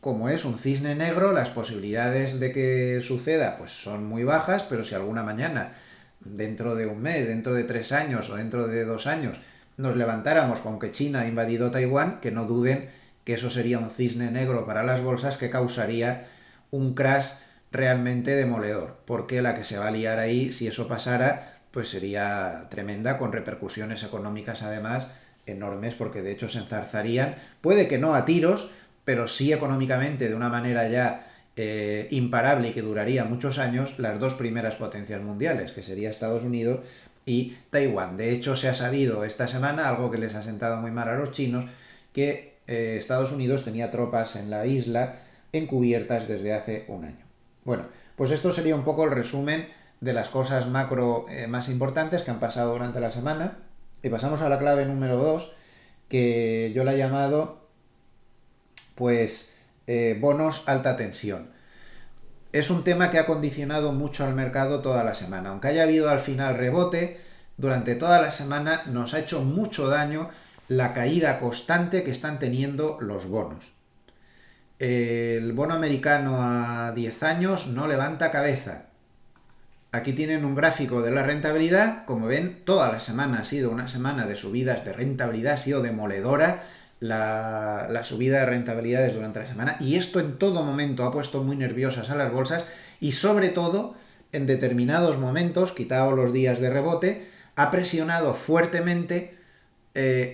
Como es un cisne negro, las posibilidades de que suceda pues son muy bajas, pero si alguna mañana, dentro de un mes, dentro de 3 años o dentro de 2 años, nos levantáramos con que China ha invadido Taiwán, que no duden que eso sería un cisne negro para las bolsas que causaría un crash realmente demoledor, porque la que se va a liar ahí, si eso pasara, pues sería tremenda, con repercusiones económicas además enormes, porque de hecho se enzarzarían, puede que no a tiros, pero sí económicamente de una manera ya imparable y que duraría muchos años, las dos primeras potencias mundiales, que sería Estados Unidos y Taiwán. De hecho, se ha sabido esta semana, algo que les ha sentado muy mal a los chinos, que Estados Unidos tenía tropas en la isla encubiertas desde hace un año. Bueno, pues esto sería un poco el resumen de las cosas macro más importantes que han pasado durante la semana. Y pasamos a la clave número 2, que yo la he llamado pues bonos alta tensión. Es un tema que ha condicionado mucho al mercado toda la semana. Aunque haya habido al final rebote, durante toda la semana nos ha hecho mucho daño la caída constante que están teniendo los bonos. El bono americano a 10 años no levanta cabeza. Aquí tienen un gráfico de la rentabilidad. Como ven, toda la semana ha sido una semana de subidas de rentabilidad, ha sido demoledora la subida de rentabilidades durante la semana. Y esto en todo momento ha puesto muy nerviosas a las bolsas y sobre todo en determinados momentos, quitado los días de rebote, ha presionado fuertemente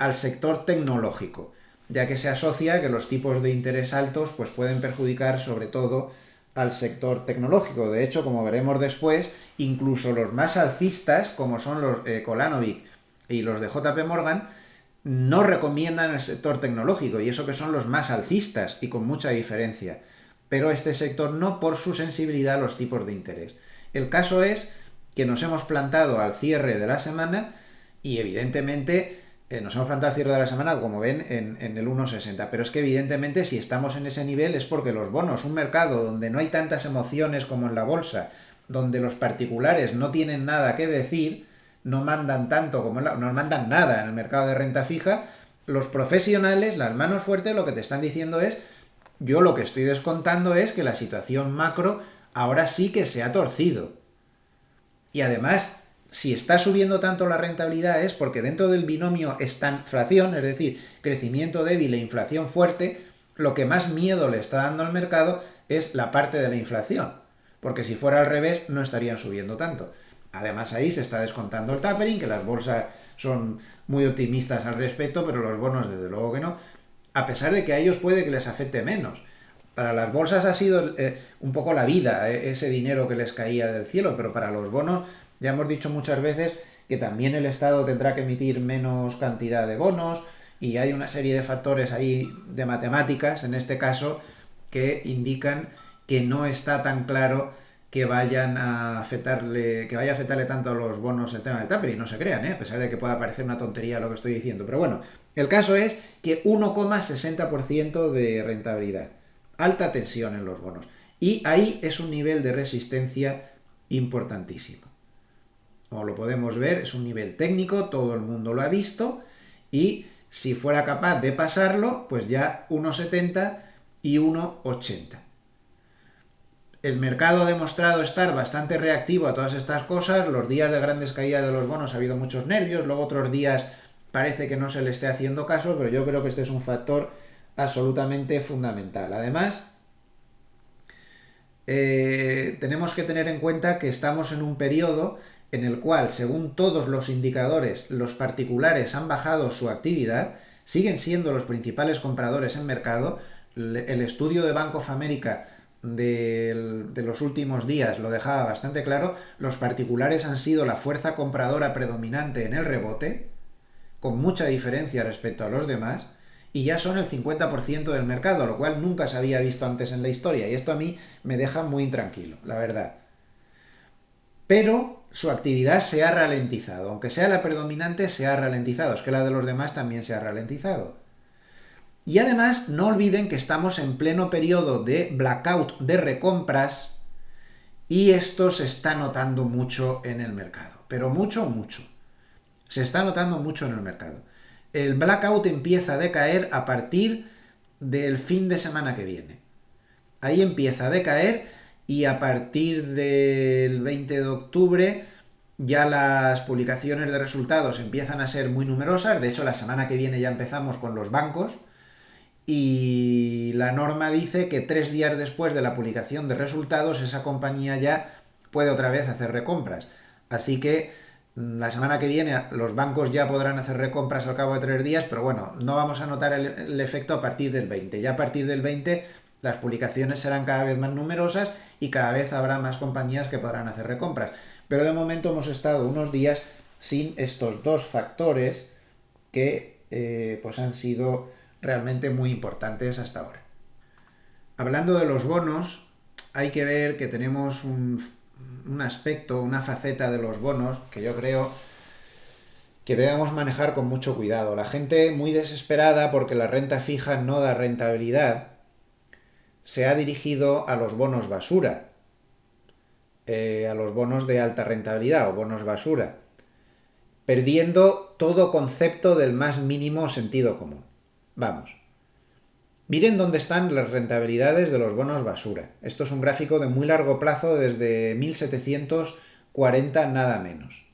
al sector tecnológico, ya que se asocia que los tipos de interés altos pues, pueden perjudicar sobre todo al sector tecnológico. De hecho, como veremos después, incluso los más alcistas, como son los Kolanovic y los de JP Morgan, no recomiendan el sector tecnológico, y eso que son los más alcistas y con mucha diferencia. Pero este sector no, por su sensibilidad a los tipos de interés. El caso es que nos hemos plantado al cierre de la semana y evidentemente nos hemos plantado al cierre de la semana, como ven, en el 1,60. Pero es que evidentemente si estamos en ese nivel es porque los bonos, un mercado donde no hay tantas emociones como en la bolsa, donde los particulares no tienen nada que decir, no mandan tanto como no mandan nada en el mercado de renta fija, los profesionales, las manos fuertes, lo que te están diciendo es, yo lo que estoy descontando es que la situación macro ahora sí que se ha torcido. Y además, si está subiendo tanto la rentabilidad es porque dentro del binomio estanflación, es decir, crecimiento débil e inflación fuerte, lo que más miedo le está dando al mercado es la parte de la inflación. Porque si fuera al revés, no estarían subiendo tanto. Además, ahí se está descontando el tapering, que las bolsas son muy optimistas al respecto, pero los bonos desde luego que no, a pesar de que a ellos puede que les afecte menos. Para las bolsas ha sido un poco la vida, ese dinero que les caía del cielo, pero para los bonos ya hemos dicho muchas veces que también el Estado tendrá que emitir menos cantidad de bonos y hay una serie de factores ahí de matemáticas, en este caso, que indican que no está tan claro que vayan a afectarle, que vaya a afectarle tanto a los bonos el tema del tapering, no se crean, a pesar de que pueda parecer una tontería lo que estoy diciendo. Pero bueno, el caso es que 1,60% de rentabilidad. Alta tensión en los bonos. Y ahí es un nivel de resistencia importantísimo. Como lo podemos ver, es un nivel técnico, todo el mundo lo ha visto, y si fuera capaz de pasarlo, pues ya 1,70 y 1,80. El mercado ha demostrado estar bastante reactivo a todas estas cosas. Los días de grandes caídas de los bonos ha habido muchos nervios, luego otros días parece que no se le esté haciendo caso, pero yo creo que este es un factor absolutamente fundamental. Además, tenemos que tener en cuenta que estamos en un periodo en el cual, según todos los indicadores, los particulares han bajado su actividad, siguen siendo los principales compradores en mercado. El estudio de Bank of America de los últimos días lo dejaba bastante claro. Los particulares han sido la fuerza compradora predominante en el rebote, con mucha diferencia respecto a los demás, y ya son el 50% del mercado, lo cual nunca se había visto antes en la historia, y esto a mí me deja muy intranquilo, la verdad. Pero su actividad se ha ralentizado, aunque sea la predominante, se ha ralentizado, es que la de los demás también se ha ralentizado. Y además, no olviden que estamos en pleno periodo de blackout de recompras y esto se está notando mucho en el mercado, pero mucho, mucho. Se está notando mucho en el mercado. El blackout empieza a decaer a partir del fin de semana que viene. Ahí empieza a decaer y a partir del 20 de octubre ya las publicaciones de resultados empiezan a ser muy numerosas. De hecho, la semana que viene ya empezamos con los bancos y la norma dice que 3 días después de la publicación de resultados esa compañía ya puede otra vez hacer recompras. Así que la semana que viene los bancos ya podrán hacer recompras al cabo de 3 días, pero bueno, no vamos a notar el efecto a partir del 20. Ya a partir del 20 las publicaciones serán cada vez más numerosas y cada vez habrá más compañías que podrán hacer recompras. Pero de momento hemos estado unos días sin estos dos factores que pues han sido realmente muy importantes hasta ahora. Hablando de los bonos, hay que ver que tenemos un aspecto, una faceta de los bonos que yo creo que debemos manejar con mucho cuidado. La gente muy desesperada porque la renta fija no da rentabilidad se ha dirigido a los bonos basura, a los bonos de alta rentabilidad o bonos basura, perdiendo todo concepto del más mínimo sentido común. Vamos, Miren dónde están las rentabilidades de los bonos basura. Esto es un gráfico de muy largo plazo desde 1740 nada menos,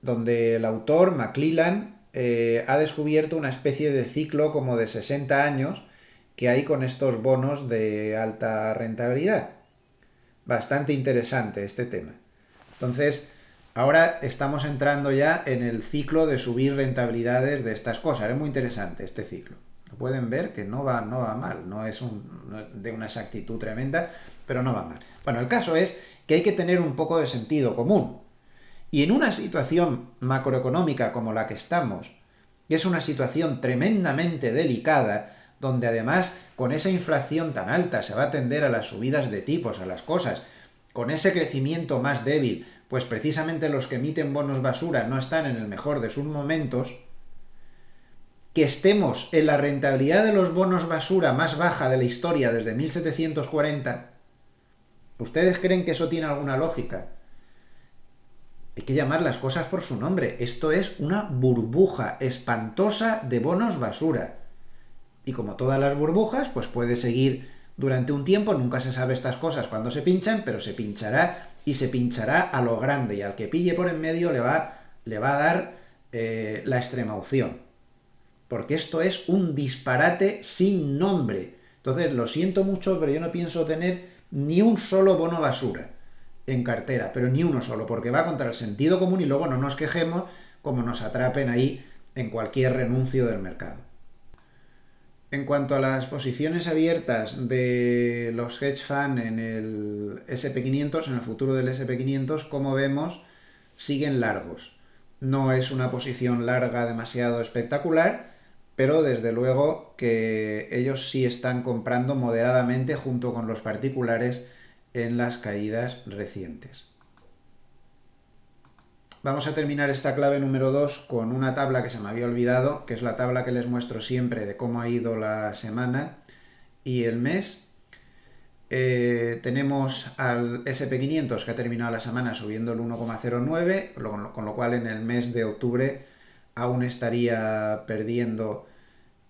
donde el autor, McClellan, ha descubierto una especie de ciclo como de 60 años que hay con estos bonos de alta rentabilidad. Bastante interesante este tema. Entonces, ahora estamos entrando ya en el ciclo de subir rentabilidades de estas cosas. Es muy interesante este ciclo. Lo pueden ver que no va mal, no es de una exactitud tremenda, pero no va mal. Bueno, el caso es que hay que tener un poco de sentido común. Y en una situación macroeconómica como la que estamos, que es una situación tremendamente delicada, donde además con esa inflación tan alta se va a tender a las subidas de tipos, a las cosas, con ese crecimiento más débil, pues precisamente los que emiten bonos basura no están en el mejor de sus momentos, que estemos en la rentabilidad de los bonos basura más baja de la historia desde 1740, ¿ustedes creen que eso tiene alguna lógica? Hay que llamar las cosas por su nombre. Esto es una burbuja espantosa de bonos basura. Y como todas las burbujas, pues puede seguir durante un tiempo. Nunca se sabe estas cosas cuando se pinchan, pero se pinchará y se pinchará a lo grande. Y al que pille por en medio le va a dar la extrema opción. Porque esto es un disparate sin nombre. Entonces, lo siento mucho, pero yo no pienso tener ni un solo bono basura en cartera, pero ni uno solo, porque va contra el sentido común y luego no nos quejemos como nos atrapen ahí en cualquier renuncio del mercado. En cuanto a las posiciones abiertas de los hedge funds en el SP500, en el futuro del SP500, como vemos, siguen largos. No es una posición larga demasiado espectacular, pero desde luego que ellos sí están comprando moderadamente junto con los particulares en las caídas recientes. Vamos a terminar esta clave número 2 con una tabla que se me había olvidado, que es la tabla que les muestro siempre de cómo ha ido la semana y el mes. Tenemos al SP500 que ha terminado la semana subiendo el 1,09, con lo cual en el mes de octubre aún estaría perdiendo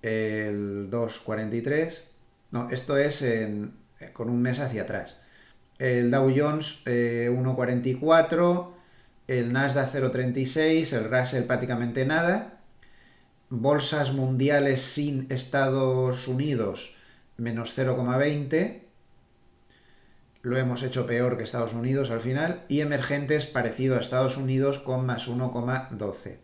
el 2,43. No, esto es con un mes hacia atrás. El Dow Jones 1,44, el Nasdaq 0,36, el Russell prácticamente nada. Bolsas mundiales sin Estados Unidos menos 0,20. Lo hemos hecho peor que Estados Unidos al final. Y emergentes parecido a Estados Unidos con más 1,12.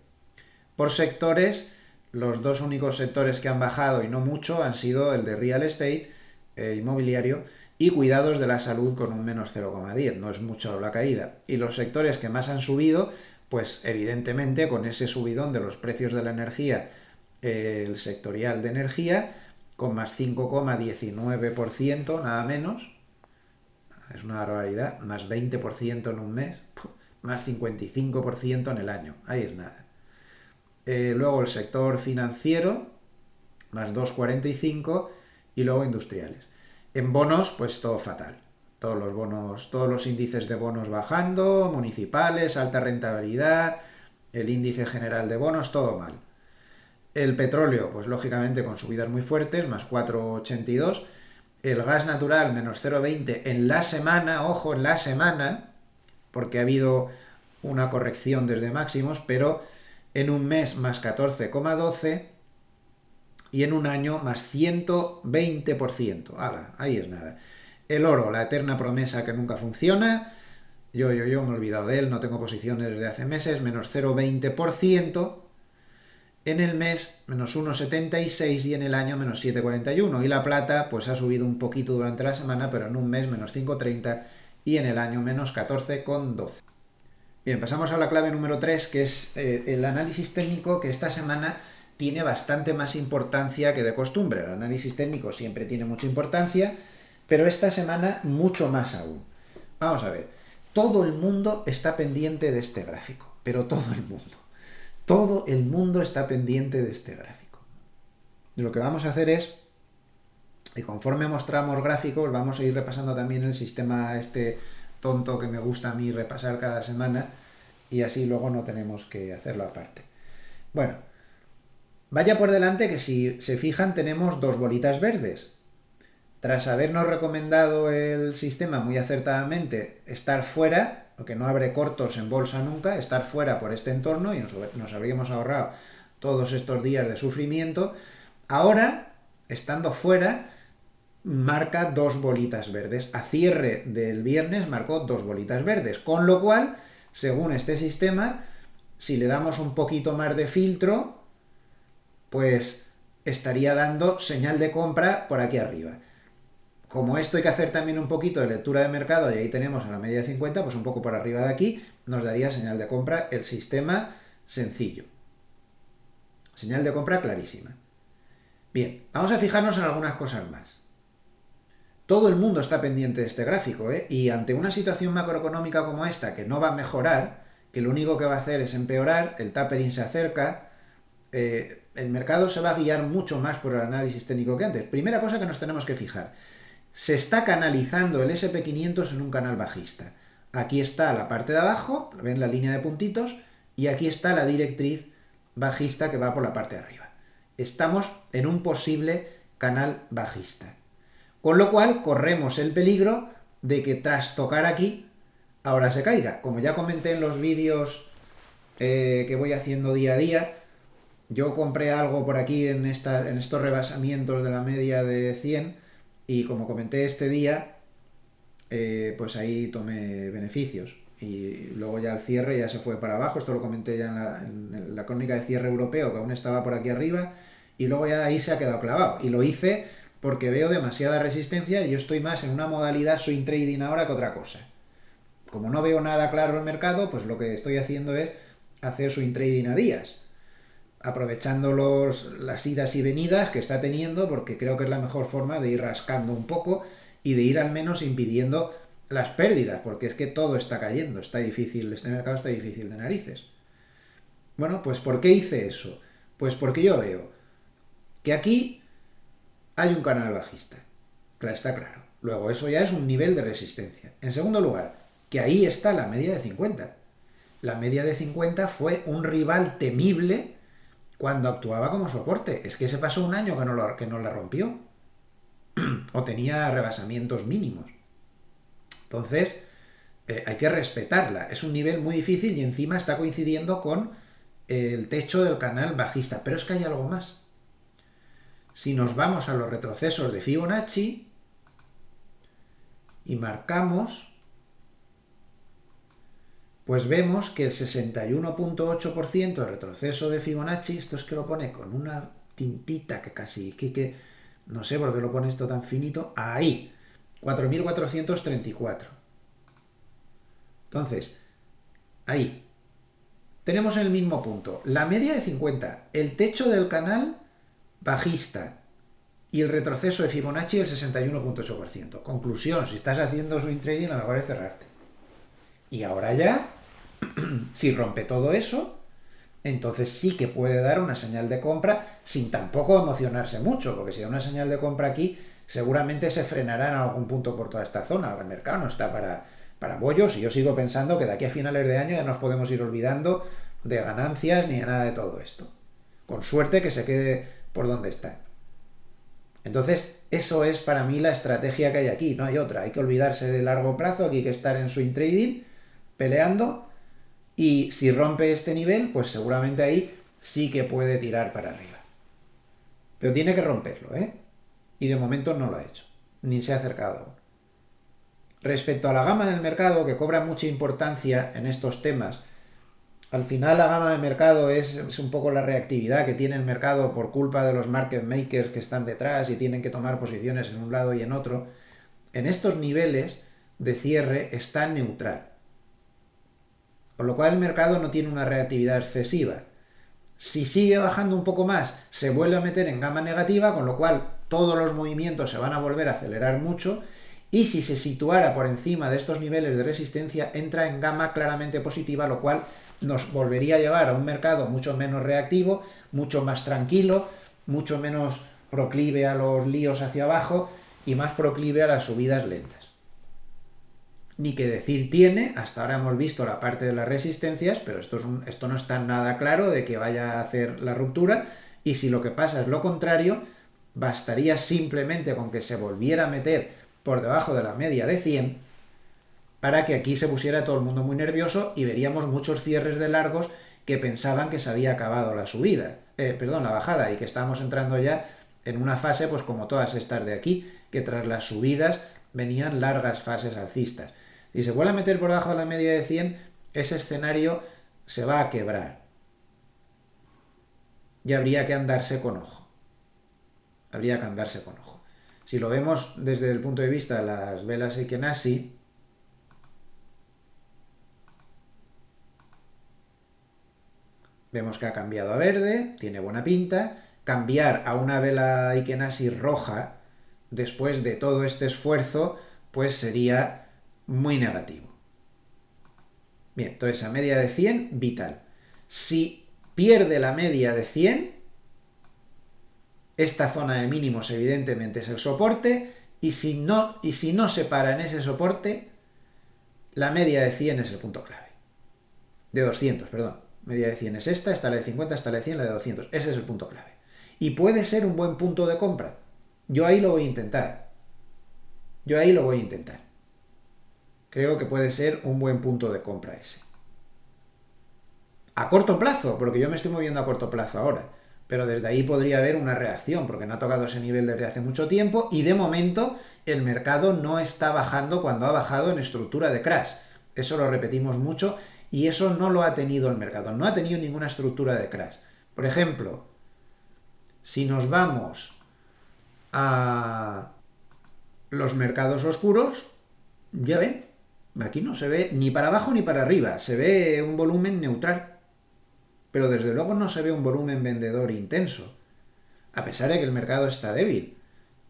Por sectores, los dos únicos sectores que han bajado y no mucho han sido el de real estate, inmobiliario, y cuidados de la salud con un menos 0,10. No es mucho la caída. Y los sectores que más han subido, pues evidentemente con ese subidón de los precios de la energía, el sectorial de energía, con más 5,19%, nada menos. Es una barbaridad. Más 20% en un mes, más 55% en el año. Ahí es nada. Luego el sector financiero, más 2,45, y luego industriales. En bonos, pues todo fatal. Todos los bonos, todos los índices de bonos bajando, municipales, alta rentabilidad, el índice general de bonos, todo mal. El petróleo, pues lógicamente con subidas muy fuertes, más 4,82. El gas natural, menos 0,20 en la semana, ojo, en la semana, porque ha habido una corrección desde máximos, pero en un mes más 14,12 y en un año más 120%. ¡Hala! Ahí es nada. El oro, la eterna promesa que nunca funciona. Yo me he olvidado de él, no tengo posiciones desde hace meses, menos 0,20%. En el mes, menos 1,76 y en el año, menos 7,41. Y la plata, pues ha subido un poquito durante la semana, pero en un mes, menos 5,30 y en el año, menos 14,12. Bien, pasamos a la clave número 3, que es el análisis técnico, que esta semana tiene bastante más importancia que de costumbre. El análisis técnico siempre tiene mucha importancia, pero esta semana mucho más aún. Vamos a ver, todo el mundo está pendiente de este gráfico, pero todo el mundo. Todo el mundo está pendiente de este gráfico. Y lo que vamos a hacer es, y conforme mostramos gráficos, vamos a ir repasando también el sistema este tonto que me gusta a mí repasar cada semana, y así luego no tenemos que hacerlo aparte. Bueno, Vaya por delante que si se fijan tenemos dos bolitas verdes. Tras habernos recomendado el sistema muy acertadamente estar fuera, porque no abre cortos en bolsa nunca, estar fuera por este entorno y nos habríamos ahorrado todos estos días de sufrimiento, ahora, estando fuera, marca dos bolitas verdes. A cierre del viernes marcó dos bolitas verdes, con lo cual, según este sistema, si le damos un poquito más de filtro, pues estaría dando señal de compra por aquí arriba. Como esto hay que hacer también un poquito de lectura de mercado y ahí tenemos a la media de 50, pues un poco por arriba de aquí nos daría señal de compra el sistema sencillo. Señal de compra clarísima. Bien, vamos a fijarnos en algunas cosas más. Todo el mundo está pendiente de este gráfico, y ante una situación macroeconómica como esta, que no va a mejorar, que lo único que va a hacer es empeorar, el tapering se acerca, el mercado se va a guiar mucho más por el análisis técnico que antes. Primera cosa que nos tenemos que fijar. Se está canalizando el SP500 en un canal bajista. Aquí está la parte de abajo, ven la línea de puntitos, y aquí está la directriz bajista que va por la parte de arriba. Estamos en un posible canal bajista. Con lo cual corremos el peligro de que tras tocar aquí, ahora se caiga. Como ya comenté en los vídeos que voy haciendo día a día, yo compré algo por aquí en estos rebasamientos de la media de 100 y como comenté este día, pues ahí tomé beneficios. Y luego ya al cierre ya se fue para abajo, esto lo comenté ya en la crónica de cierre europeo, que aún estaba por aquí arriba, y luego ya ahí se ha quedado clavado. Y lo hice porque veo demasiada resistencia y yo estoy más en una modalidad swing trading ahora que otra cosa. Como no veo nada claro el mercado, pues lo que estoy haciendo es hacer swing trading a días, aprovechando las idas y venidas que está teniendo, porque creo que es la mejor forma de ir rascando un poco y de ir al menos impidiendo las pérdidas, porque es que todo está cayendo, está difícil, este mercado está difícil de narices. Bueno, pues ¿por qué hice eso? Pues porque yo veo que aquí hay un canal bajista, claro, está claro. Luego, eso ya es un nivel de resistencia. En segundo lugar, que ahí está la media de 50. La media de 50 fue un rival temible cuando actuaba como soporte. Es que se pasó un año que no la rompió. O tenía rebasamientos mínimos. Entonces, hay que respetarla. Es un nivel muy difícil y encima está coincidiendo con el techo del canal bajista. Pero es que hay algo más. Si nos vamos a los retrocesos de Fibonacci y marcamos, pues vemos que el 61.8% de retroceso de Fibonacci, esto es que lo pone con una tintita que casi, que no sé por qué lo pone esto tan finito, ahí, 4.434. Entonces, ahí, tenemos el mismo punto, la media de 50, el techo del canal bajista y el retroceso de Fibonacci el 61.8%. Conclusión, si estás haciendo swing trading, lo mejor es cerrarte. Y ahora ya, si rompe todo eso, entonces sí que puede dar una señal de compra sin tampoco emocionarse mucho, porque si da una señal de compra aquí, seguramente se frenará en algún punto por toda esta zona. El mercado no está para bollos y yo sigo pensando que de aquí a finales de año ya nos podemos ir olvidando de ganancias ni de nada de todo esto. Con suerte que se quede por donde está. Entonces, eso es para mí la estrategia que hay aquí, no hay otra. Hay que olvidarse de largo plazo, aquí hay que estar en swing trading, peleando, y si rompe este nivel, pues seguramente ahí sí que puede tirar para arriba. Pero tiene que romperlo, ¿eh? Y de momento no lo ha hecho, ni se ha acercado. Respecto a la gama del mercado, que cobra mucha importancia en estos temas, al final la gama de mercado es un poco la reactividad que tiene el mercado por culpa de los market makers que están detrás y tienen que tomar posiciones en un lado y en otro. En estos niveles de cierre está neutral. Con lo cual el mercado no tiene una reactividad excesiva. Si sigue bajando un poco más, se vuelve a meter en gama negativa, con lo cual todos los movimientos se van a volver a acelerar mucho. Y si se situara por encima de estos niveles de resistencia, entra en gama claramente positiva, lo cual nos volvería a llevar a un mercado mucho menos reactivo, mucho más tranquilo, mucho menos proclive a los líos hacia abajo y más proclive a las subidas lentas. Ni que decir tiene, hasta ahora hemos visto la parte de las resistencias, pero esto no está nada claro de que vaya a hacer la ruptura Y si lo que pasa es lo contrario, bastaría simplemente con que se volviera a meter por debajo de la media de 100 para que aquí se pusiera todo el mundo muy nervioso y veríamos muchos cierres de largos que pensaban que se había acabado la subida, la bajada, y que estábamos entrando ya en una fase pues como todas estas de aquí, que tras las subidas venían largas fases alcistas. Si se vuelve a meter por debajo de la media de 100, ese escenario se va a quebrar. Y habría que andarse con ojo. Habría que andarse con ojo. Si lo vemos desde el punto de vista de las velas Heiken-Ashi, vemos que ha cambiado a verde, tiene buena pinta. Cambiar a una vela Heiken-Ashi roja después de todo este esfuerzo, pues sería muy negativo. Bien, entonces a media de 100, vital. Si pierde la media de 100, esta zona de mínimos evidentemente es el soporte, y si no se para en ese soporte, la media de 100 es el punto clave. De 200, perdón. Media de 100 es esta la de 50, esta la de 100, la de 200. Ese es el punto clave. Y puede ser un buen punto de compra. Yo ahí lo voy a intentar. Creo que puede ser un buen punto de compra ese. A corto plazo, porque yo me estoy moviendo a corto plazo ahora. Pero desde ahí podría haber una reacción, porque no ha tocado ese nivel desde hace mucho tiempo y de momento el mercado no está bajando cuando ha bajado en estructura de crash. Eso lo repetimos mucho y eso no lo ha tenido el mercado. No ha tenido ninguna estructura de crash. Por ejemplo, si nos vamos a los mercados oscuros, ya ven, aquí no se ve ni para abajo ni para arriba, se ve un volumen neutral, pero desde luego no se ve un volumen vendedor intenso, a pesar de que el mercado está débil,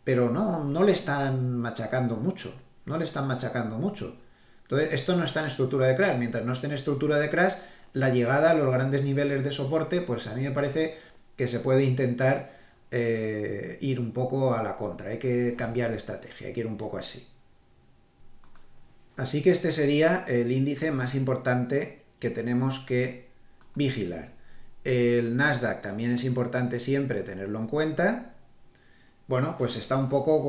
pero no le están machacando mucho, Entonces, esto no está en estructura de crash. Mientras no esté en estructura de crash, la llegada a los grandes niveles de soporte, pues a mí me parece que se puede intentar ir un poco a la contra. Hay que cambiar de estrategia, hay que ir un poco así. Así que este sería el índice más importante que tenemos que vigilar. El Nasdaq también es importante siempre tenerlo en cuenta. Bueno, pues está un poco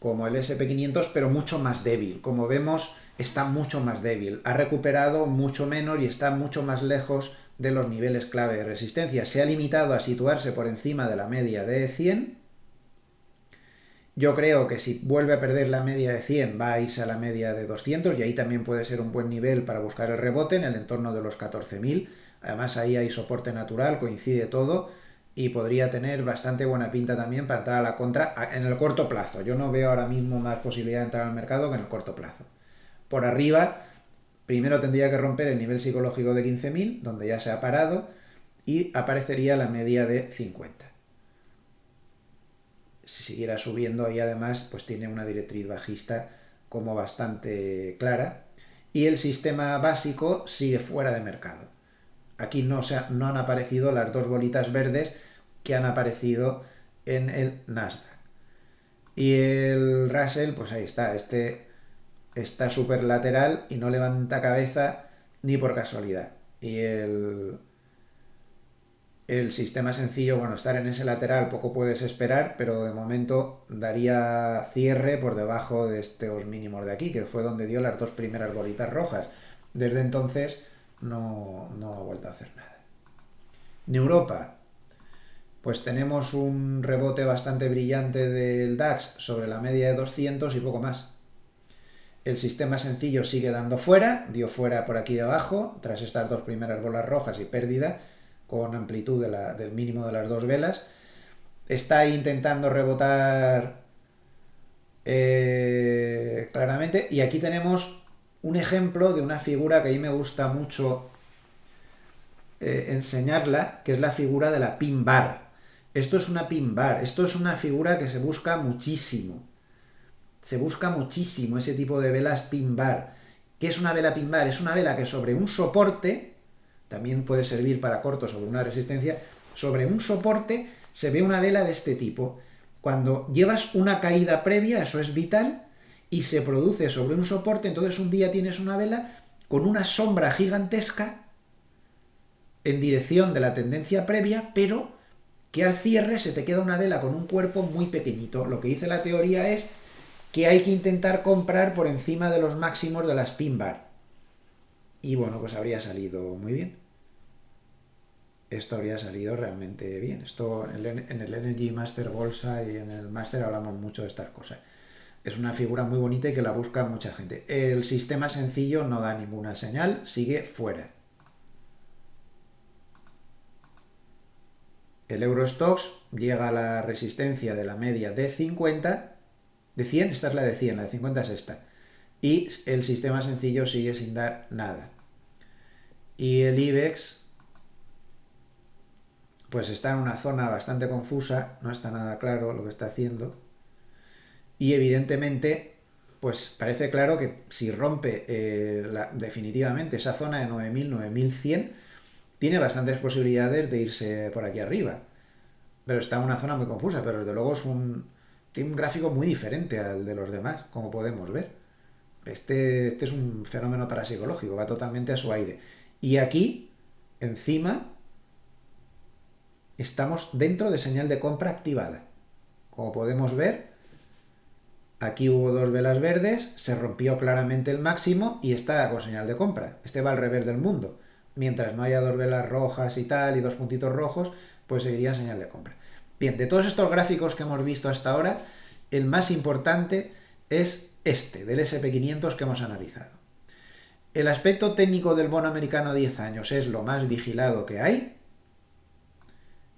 como el SP500, pero mucho más débil. Como vemos, está mucho más débil. Ha recuperado mucho menos y está mucho más lejos de los niveles clave de resistencia. Se ha limitado a situarse por encima de la media de 100. Yo creo que si vuelve a perder la media de 100 va a irse a la media de 200 y ahí también puede ser un buen nivel para buscar el rebote en el entorno de los 14.000. Además ahí hay soporte natural, coincide todo y podría tener bastante buena pinta también para entrar a la contra en el corto plazo. Yo no veo ahora mismo más posibilidad de entrar al mercado que en el corto plazo. Por arriba, primero tendría que romper el nivel psicológico de 15.000, donde ya se ha parado, y aparecería la media de 50. Si siguiera subiendo ahí además, pues tiene una directriz bajista como bastante clara. Y el sistema básico sigue fuera de mercado. Aquí no han aparecido las dos bolitas verdes que han aparecido en el Nasdaq. Y el Russell, pues ahí está, este está súper lateral y no levanta cabeza ni por casualidad. Y el sistema sencillo, bueno, estar en ese lateral poco puedes esperar, pero de momento daría cierre por debajo de estos mínimos de aquí, que fue donde dio las dos primeras bolitas rojas. Desde entonces no ha vuelto a hacer nada. En Europa, pues tenemos un rebote bastante brillante del DAX sobre la media de 200 y poco más. El sistema sencillo sigue dando fuera, dio fuera por aquí debajo, tras estas dos primeras bolas rojas y pérdida, con amplitud del mínimo de las dos velas. Está intentando rebotar claramente, y aquí tenemos un ejemplo de una figura que a mí me gusta mucho enseñarla, que es la figura de la pin bar. Esto es una pin bar, esto es una figura que se busca muchísimo. Se busca muchísimo ese tipo de velas pin bar. ¿Qué es una vela pin bar? Es una vela que sobre un soporte, también puede servir para corto sobre una resistencia, sobre un soporte se ve una vela de este tipo. Cuando llevas una caída previa, eso es vital, y se produce sobre un soporte, entonces un día tienes una vela con una sombra gigantesca en dirección de la tendencia previa, pero que al cierre se te queda una vela con un cuerpo muy pequeñito. Lo que dice la teoría es que hay que intentar comprar por encima de los máximos de las pin bar. Y bueno, pues habría salido muy bien. Esto habría salido realmente bien. Esto en el Energy Master Bolsa y en el Master hablamos mucho de estas cosas. Es una figura muy bonita y que la busca mucha gente. El sistema sencillo no da ninguna señal, sigue fuera. El Eurostoxx llega a la resistencia de la media de 50, de 100, esta es la de 100, la de 50 es esta. Y el sistema sencillo sigue sin dar nada. Y el IBEX pues está en una zona bastante confusa, no está nada claro lo que está haciendo. Y evidentemente, pues parece claro que si rompe definitivamente esa zona de 9.000, 9.100, tiene bastantes posibilidades de irse por aquí arriba. Pero está en una zona muy confusa, pero desde luego tiene un gráfico muy diferente al de los demás, como podemos ver. Este es un fenómeno parapsicológico, va totalmente a su aire. Y aquí, encima, estamos dentro de señal de compra activada. Como podemos ver, aquí hubo dos velas verdes, se rompió claramente el máximo y está con señal de compra. Este va al revés del mundo. Mientras no haya dos velas rojas y tal, y dos puntitos rojos, pues seguiría señal de compra. Bien, de todos estos gráficos que hemos visto hasta ahora, el más importante es este, del SP500 que hemos analizado. El aspecto técnico del bono americano a 10 años es lo más vigilado que hay.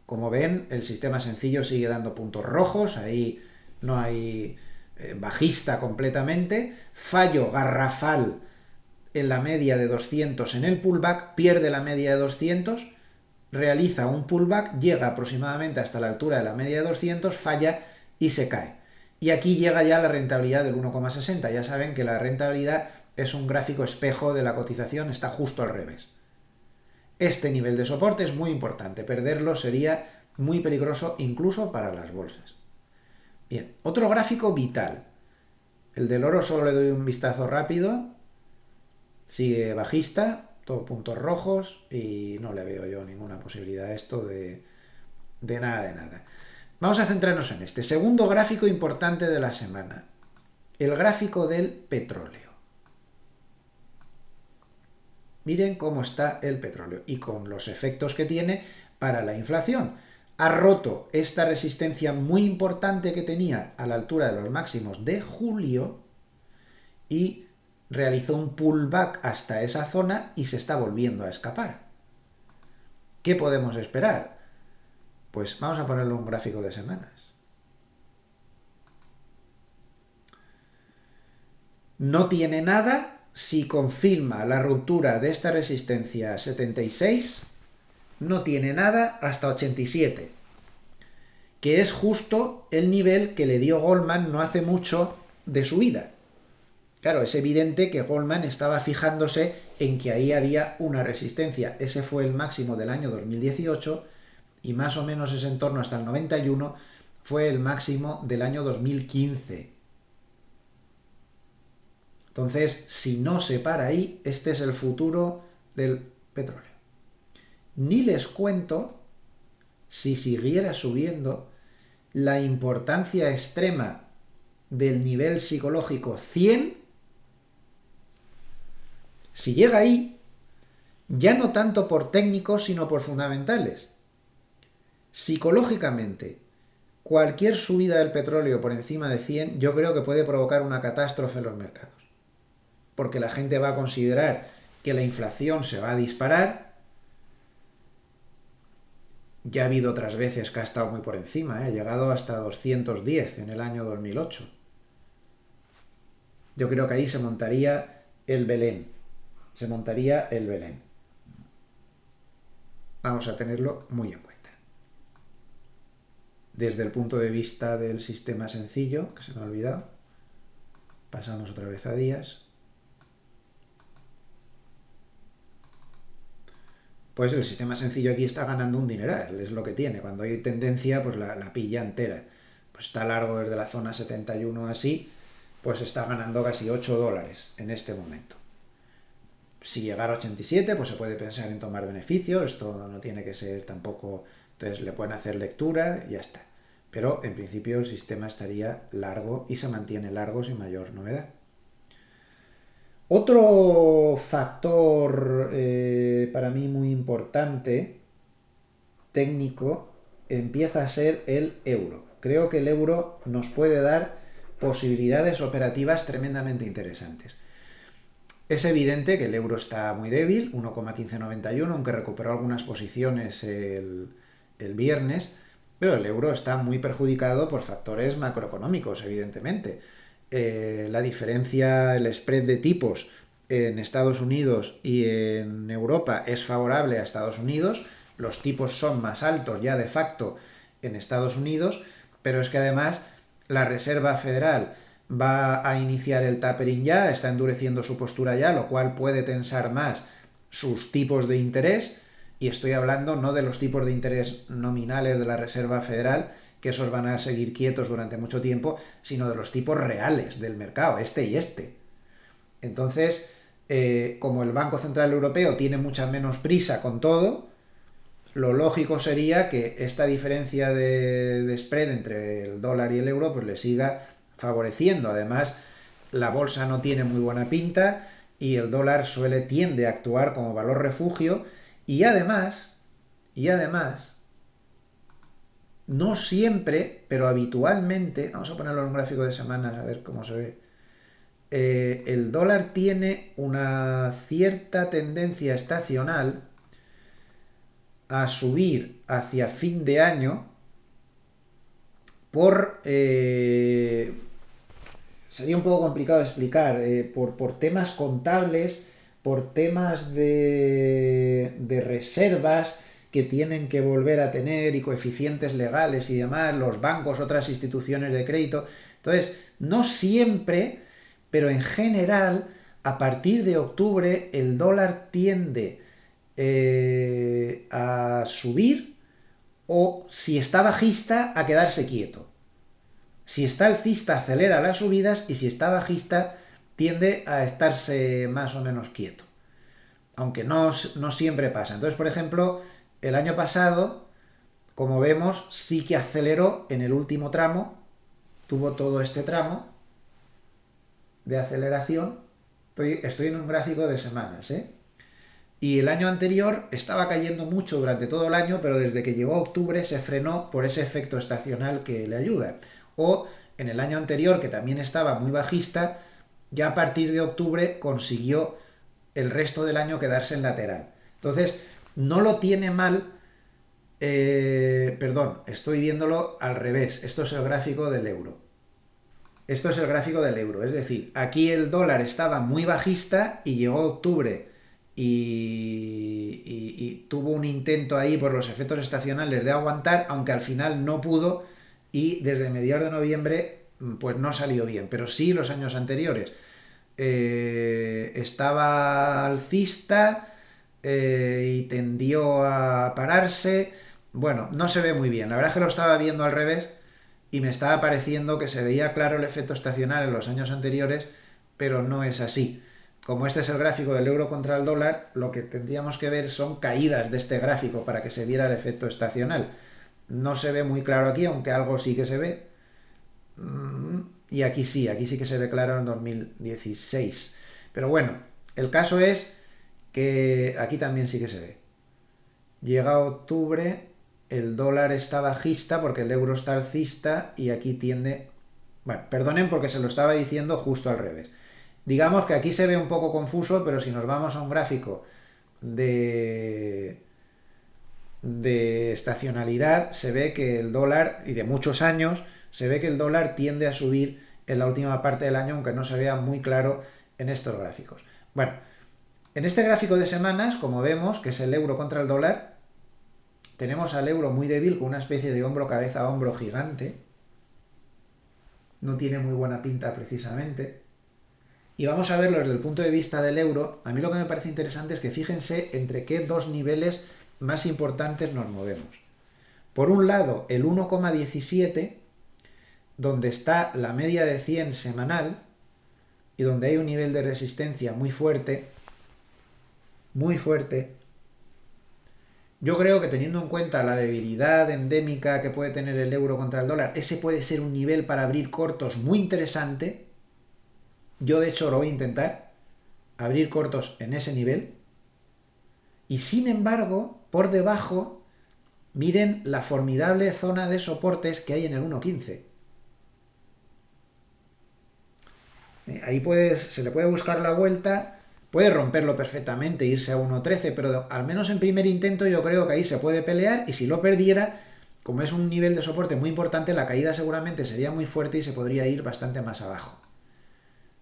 Como ven, el sistema sencillo sigue dando puntos rojos, ahí no hay bajista completamente, fallo garrafal en la media de 200 en el pullback, pierde la media de 200, realiza un pullback, llega aproximadamente hasta la altura de la media de 200, falla y se cae. Y aquí llega ya la rentabilidad del 1,60. Ya saben que la rentabilidad es un gráfico espejo de la cotización, está justo al revés. Este nivel de soporte es muy importante, perderlo sería muy peligroso incluso para las bolsas. Bien, otro gráfico vital. El del oro solo le doy un vistazo rápido, sigue bajista, todo puntos rojos y no le veo yo ninguna posibilidad a esto de nada de nada. Vamos a centrarnos en este segundo gráfico importante de la semana, el gráfico del petróleo. Miren cómo está el petróleo y con los efectos que tiene para la inflación. Ha roto esta resistencia muy importante que tenía a la altura de los máximos de julio y realizó un pullback hasta esa zona y se está volviendo a escapar. ¿Qué podemos esperar? Pues vamos a ponerle un gráfico de semanas. No tiene nada si confirma la ruptura de esta resistencia 76, no tiene nada hasta 87, que es justo el nivel que le dio Goldman no hace mucho de subida. Claro, es evidente que Goldman estaba fijándose en que ahí había una resistencia. Ese fue el máximo del año 2018 y más o menos ese entorno hasta el 91 fue el máximo del año 2015. Entonces, si no se para ahí, este es el futuro del petróleo. Ni les cuento, si siguiera subiendo, la importancia extrema del nivel psicológico 100. Si llega ahí, ya no tanto por técnicos, sino por fundamentales. Psicológicamente, cualquier subida del petróleo por encima de 100, yo creo que puede provocar una catástrofe en los mercados. Porque la gente va a considerar que la inflación se va a disparar. Ya ha habido otras veces que ha estado muy por encima, ha llegado hasta 210 en el año 2008. Yo creo que ahí se montaría el Belén. Se montaría el Belén. Vamos a tenerlo muy en cuenta. Desde el punto de vista del sistema sencillo, que se me ha olvidado, pasamos otra vez a días. Pues el sistema sencillo aquí está ganando un dineral, es lo que tiene. Cuando hay tendencia, pues la pilla entera. Pues está largo desde la zona 71 así, pues está ganando casi $8 en este momento. Si llegara a 87, pues se puede pensar en tomar beneficios. Esto no tiene que ser tampoco Entonces le pueden hacer lectura y ya está. Pero en principio el sistema estaría largo y se mantiene largo sin mayor novedad. Otro factor para mí muy importante, técnico, empieza a ser el euro. Creo que el euro nos puede dar posibilidades operativas tremendamente interesantes. Es evidente que el euro está muy débil, 1,1591, aunque recuperó algunas posiciones el viernes, pero el euro está muy perjudicado por factores macroeconómicos, evidentemente. La diferencia, el spread de tipos en Estados Unidos y en Europa es favorable a Estados Unidos, los tipos son más altos ya de facto en Estados Unidos, pero es que además la Reserva Federal va a iniciar el tapering ya, está endureciendo su postura ya, lo cual puede tensar más sus tipos de interés, y estoy hablando no de los tipos de interés nominales de la Reserva Federal, que esos van a seguir quietos durante mucho tiempo, sino de los tipos reales del mercado, este y este. Entonces, como el Banco Central Europeo tiene mucha menos prisa con todo, lo lógico sería que esta diferencia de spread entre el dólar y el euro pues le siga favoreciendo. Además, la bolsa no tiene muy buena pinta y el dólar tiende a actuar como valor refugio y además, no siempre, pero habitualmente, vamos a ponerlo en un gráfico de semanas a ver cómo se ve, el dólar tiene una cierta tendencia estacional a subir hacia fin de año por... sería un poco complicado de explicar, por temas contables, por temas de reservas que tienen que volver a tener y coeficientes legales y demás, los bancos, otras instituciones de crédito. Entonces, no siempre, pero en general, a partir de octubre el dólar tiende a subir o, si está bajista, a quedarse quieto. Si está alcista, acelera las subidas, y si está bajista, tiende a estarse más o menos quieto. Aunque no siempre pasa. Entonces, por ejemplo, el año pasado, como vemos, sí que aceleró en el último tramo, tuvo todo este tramo de aceleración. Estoy en un gráfico de semanas, ¿eh? Y el año anterior estaba cayendo mucho durante todo el año, pero desde que llegó octubre se frenó por ese efecto estacional que le ayuda. O en el año anterior, que también estaba muy bajista, ya a partir de octubre consiguió el resto del año quedarse en lateral. Entonces, no lo tiene mal. Perdón, estoy viéndolo al revés. Esto es el gráfico del euro. Esto es el gráfico del euro. Es decir, aquí el dólar estaba muy bajista y llegó octubre y tuvo un intento ahí por los efectos estacionales de aguantar, aunque al final no pudo, y desde mediados de noviembre pues no salió bien, pero sí los años anteriores. Estaba alcista y tendió a pararse. Bueno, no se ve muy bien. La verdad es que lo estaba viendo al revés y me estaba pareciendo que se veía claro el efecto estacional en los años anteriores, pero no es así. Como este es el gráfico del euro contra el dólar, lo que tendríamos que ver son caídas de este gráfico para que se viera el efecto estacional. No se ve muy claro aquí, aunque algo sí que se ve. Y aquí sí que se ve claro en 2016. Pero bueno, el caso es que aquí también sí que se ve. Llega octubre, el dólar está bajista porque el euro está alcista y aquí tiende... Bueno, perdonen porque se lo estaba diciendo justo al revés. Digamos que aquí se ve un poco confuso, pero si nos vamos a un gráfico de estacionalidad, se ve que el dólar, y de muchos años, se ve que el dólar tiende a subir en la última parte del año, aunque no se vea muy claro en estos gráficos. Bueno, en este gráfico de semanas, como vemos, que es el euro contra el dólar, tenemos al euro muy débil, con una especie de hombro, cabeza, hombro gigante. No tiene muy buena pinta precisamente. Y vamos a verlo desde el punto de vista del euro. A mí lo que me parece interesante es que fíjense entre qué dos niveles más importantes nos movemos. Por un lado, el 1,17, donde está la media de 100 semanal y donde hay un nivel de resistencia muy fuerte, Yo creo que teniendo en cuenta la debilidad endémica que puede tener el euro contra el dólar, ese puede ser un nivel para abrir cortos muy interesante. Yo de hecho lo voy a intentar, abrir cortos en ese nivel. Y sin embargo, por debajo, miren la formidable zona de soportes que hay en el 1.15. Ahí se le puede buscar la vuelta, puede romperlo perfectamente, irse a 1.13, pero al menos en primer intento yo creo que ahí se puede pelear y si lo perdiera, como es un nivel de soporte muy importante, la caída seguramente sería muy fuerte y se podría ir bastante más abajo.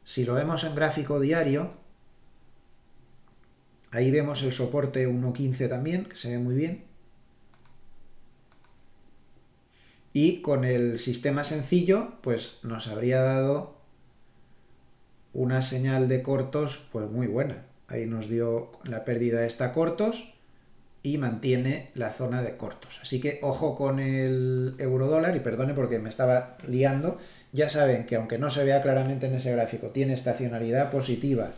Si lo vemos en gráfico diario, ahí vemos el soporte 1.15 también, que se ve muy bien. Y con el sistema sencillo, pues nos habría dado una señal de cortos pues muy buena. Ahí nos dio la pérdida esta cortos y mantiene la zona de cortos. Así que ojo con el euro dólar y perdone porque me estaba liando. Ya saben que aunque no se vea claramente en ese gráfico, tiene estacionalidad positiva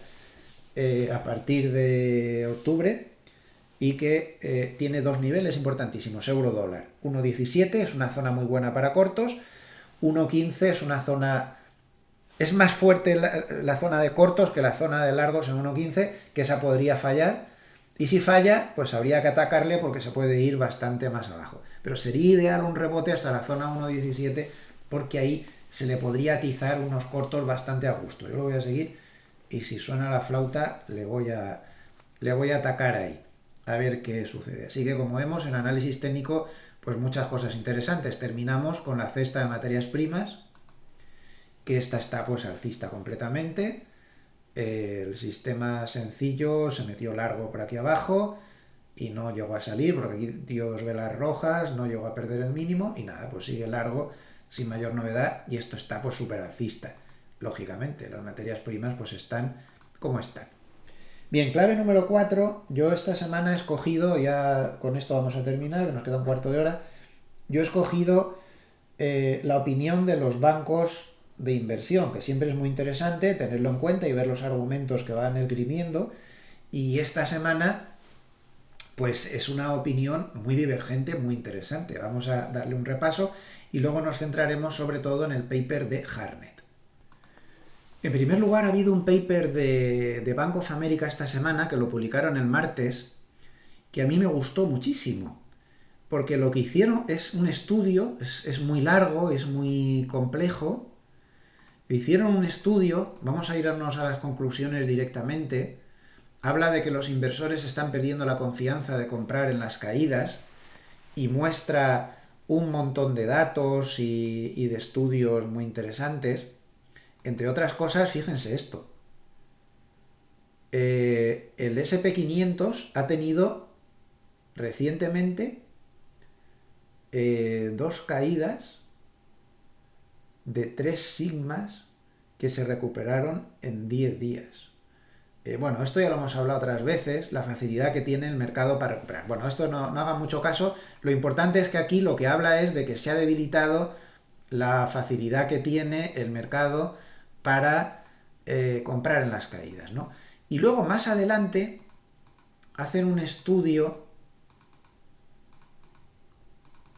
a partir de octubre y que tiene dos niveles importantísimos, euro dólar. 1.17 es una zona muy buena para cortos, 1.15 es una zona. Es más fuerte la zona de cortos que la zona de largos en 1.15, que esa podría fallar. Y si falla, pues habría que atacarle porque se puede ir bastante más abajo. Pero sería ideal un rebote hasta la zona 1.17 porque ahí se le podría atizar unos cortos bastante a gusto. Yo lo voy a seguir y si suena la flauta le voy a atacar ahí. A ver qué sucede. Así que como vemos en análisis técnico, pues muchas cosas interesantes. Terminamos con la cesta de materias primas, que esta está pues alcista completamente. El sistema sencillo se metió largo por aquí abajo y no llegó a salir porque aquí dio dos velas rojas, no llegó a perder el mínimo y nada, pues sigue largo sin mayor novedad y esto está pues súper alcista. Lógicamente, las materias primas pues están como están. Bien, clave número 4. Yo esta semana he escogido, ya con esto vamos a terminar, nos queda un cuarto de hora. Yo he escogido la opinión de los bancos de inversión, que siempre es muy interesante tenerlo en cuenta y ver los argumentos que van esgrimiendo. Y esta semana, pues es una opinión muy divergente, muy interesante. Vamos a darle un repaso y luego nos centraremos sobre todo en el paper de Hartnett. En primer lugar, ha habido un paper de Bank of America esta semana, que lo publicaron el martes, que a mí me gustó muchísimo. Porque lo que hicieron es un estudio, es muy largo, es muy complejo. Hicieron un estudio, vamos a irnos a las conclusiones directamente. Habla de que los inversores están perdiendo la confianza de comprar en las caídas y muestra un montón de datos y de estudios muy interesantes. Entre otras cosas, fíjense esto. El SP500 ha tenido recientemente dos caídas de 3 sigmas que se recuperaron en 10 días. Bueno, esto ya lo hemos hablado otras veces, la facilidad que tiene el mercado para recuperar. Bueno, esto no haga mucho caso. Lo importante es que aquí lo que habla es de que se ha debilitado la facilidad que tiene el mercado para comprar en las caídas, ¿no? Y luego más adelante hacen un estudio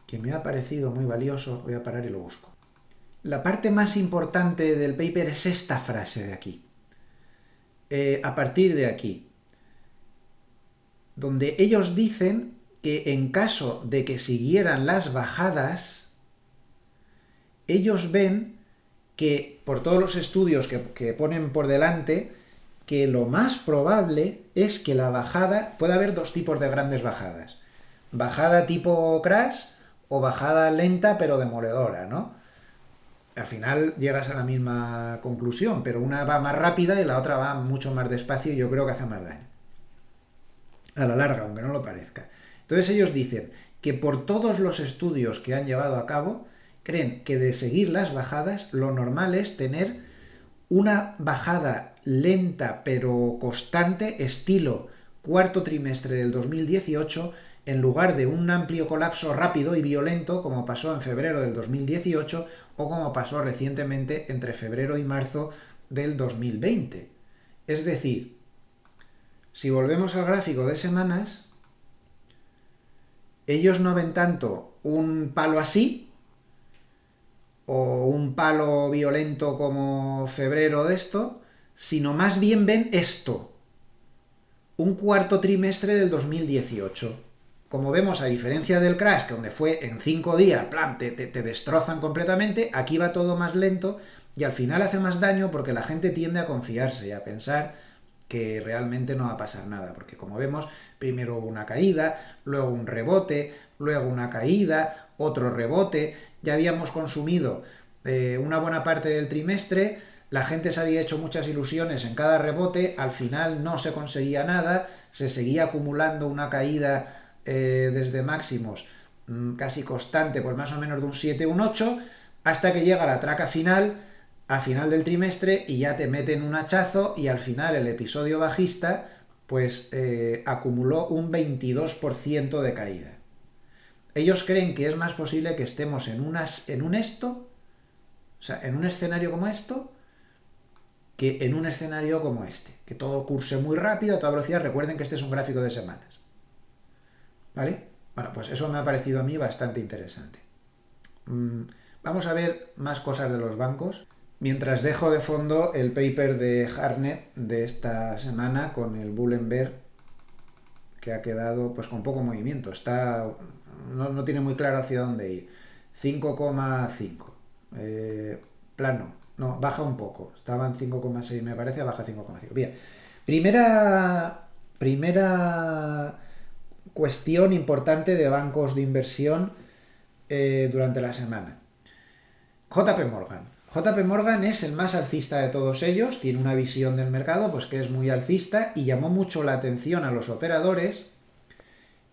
que me ha parecido muy valioso. Voy a parar y lo busco. La parte más importante del paper es esta frase de aquí. A partir de aquí, donde ellos dicen que en caso de que siguieran las bajadas, ellos ven que, por todos los estudios que ponen por delante, que lo más probable es que la bajada, puede haber dos tipos de grandes bajadas. Bajada tipo crash o bajada lenta pero demoledora, ¿no? Al final llegas a la misma conclusión, pero una va más rápida y la otra va mucho más despacio y yo creo que hace más daño. A la larga, aunque no lo parezca. Entonces ellos dicen que por todos los estudios que han llevado a cabo, creen que de seguir las bajadas, lo normal es tener una bajada lenta pero constante, estilo cuarto trimestre del 2018, en lugar de un amplio colapso rápido y violento como pasó en febrero del 2018 o como pasó recientemente entre febrero y marzo del 2020. Es decir, si volvemos al gráfico de semanas, ellos no ven tanto un palo así o un palo violento como febrero de esto, sino más bien ven esto, un cuarto trimestre del 2018. Como vemos, a diferencia del crash, que donde fue en 5 días, plan, te destrozan completamente, aquí va todo más lento y al final hace más daño porque la gente tiende a confiarse y a pensar que realmente no va a pasar nada. Porque como vemos, primero hubo una caída, luego un rebote, luego una caída, otro rebote, ya habíamos consumido una buena parte del trimestre, la gente se había hecho muchas ilusiones en cada rebote, al final no se conseguía nada, se seguía acumulando una caída desde máximos casi constante, pues más o menos de un 7, un 8, hasta que llega la traca final, a final del trimestre, y ya te meten un hachazo y al final el episodio bajista pues acumuló un 22% de caída. Ellos creen que es más posible que estemos en un esto, o sea, en un escenario como esto, que en un escenario como este, que todo curse muy rápido a toda velocidad. Recuerden que este es un gráfico de semanas, ¿vale? Bueno, pues eso me ha parecido a mí bastante interesante. Vamos a ver más cosas de los bancos. Mientras dejo de fondo el paper de Hartnett de esta semana con el Bull and Bear, que ha quedado pues con poco movimiento. No tiene muy claro hacia dónde ir. 5,5. Plano. No, baja un poco. Estaba en 5,6 me parece, baja 5,5. Bien. Primera cuestión importante de bancos de inversión durante la semana. JP Morgan. JP Morgan es el más alcista de todos ellos, tiene una visión del mercado pues que es muy alcista y llamó mucho la atención a los operadores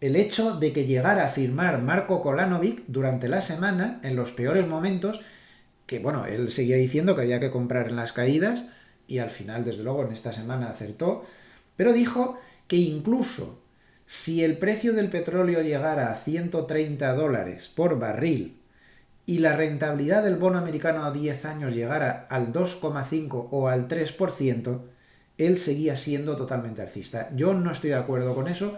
el hecho de que llegara a firmar Marko Kolanovic durante la semana, en los peores momentos, que bueno, él seguía diciendo que había que comprar en las caídas y al final, desde luego, en esta semana acertó, pero dijo que incluso si el precio del petróleo llegara a $130 por barril y la rentabilidad del bono americano a 10 años llegara al 2,5 o al 3%, él seguía siendo totalmente alcista. Yo no estoy de acuerdo con eso,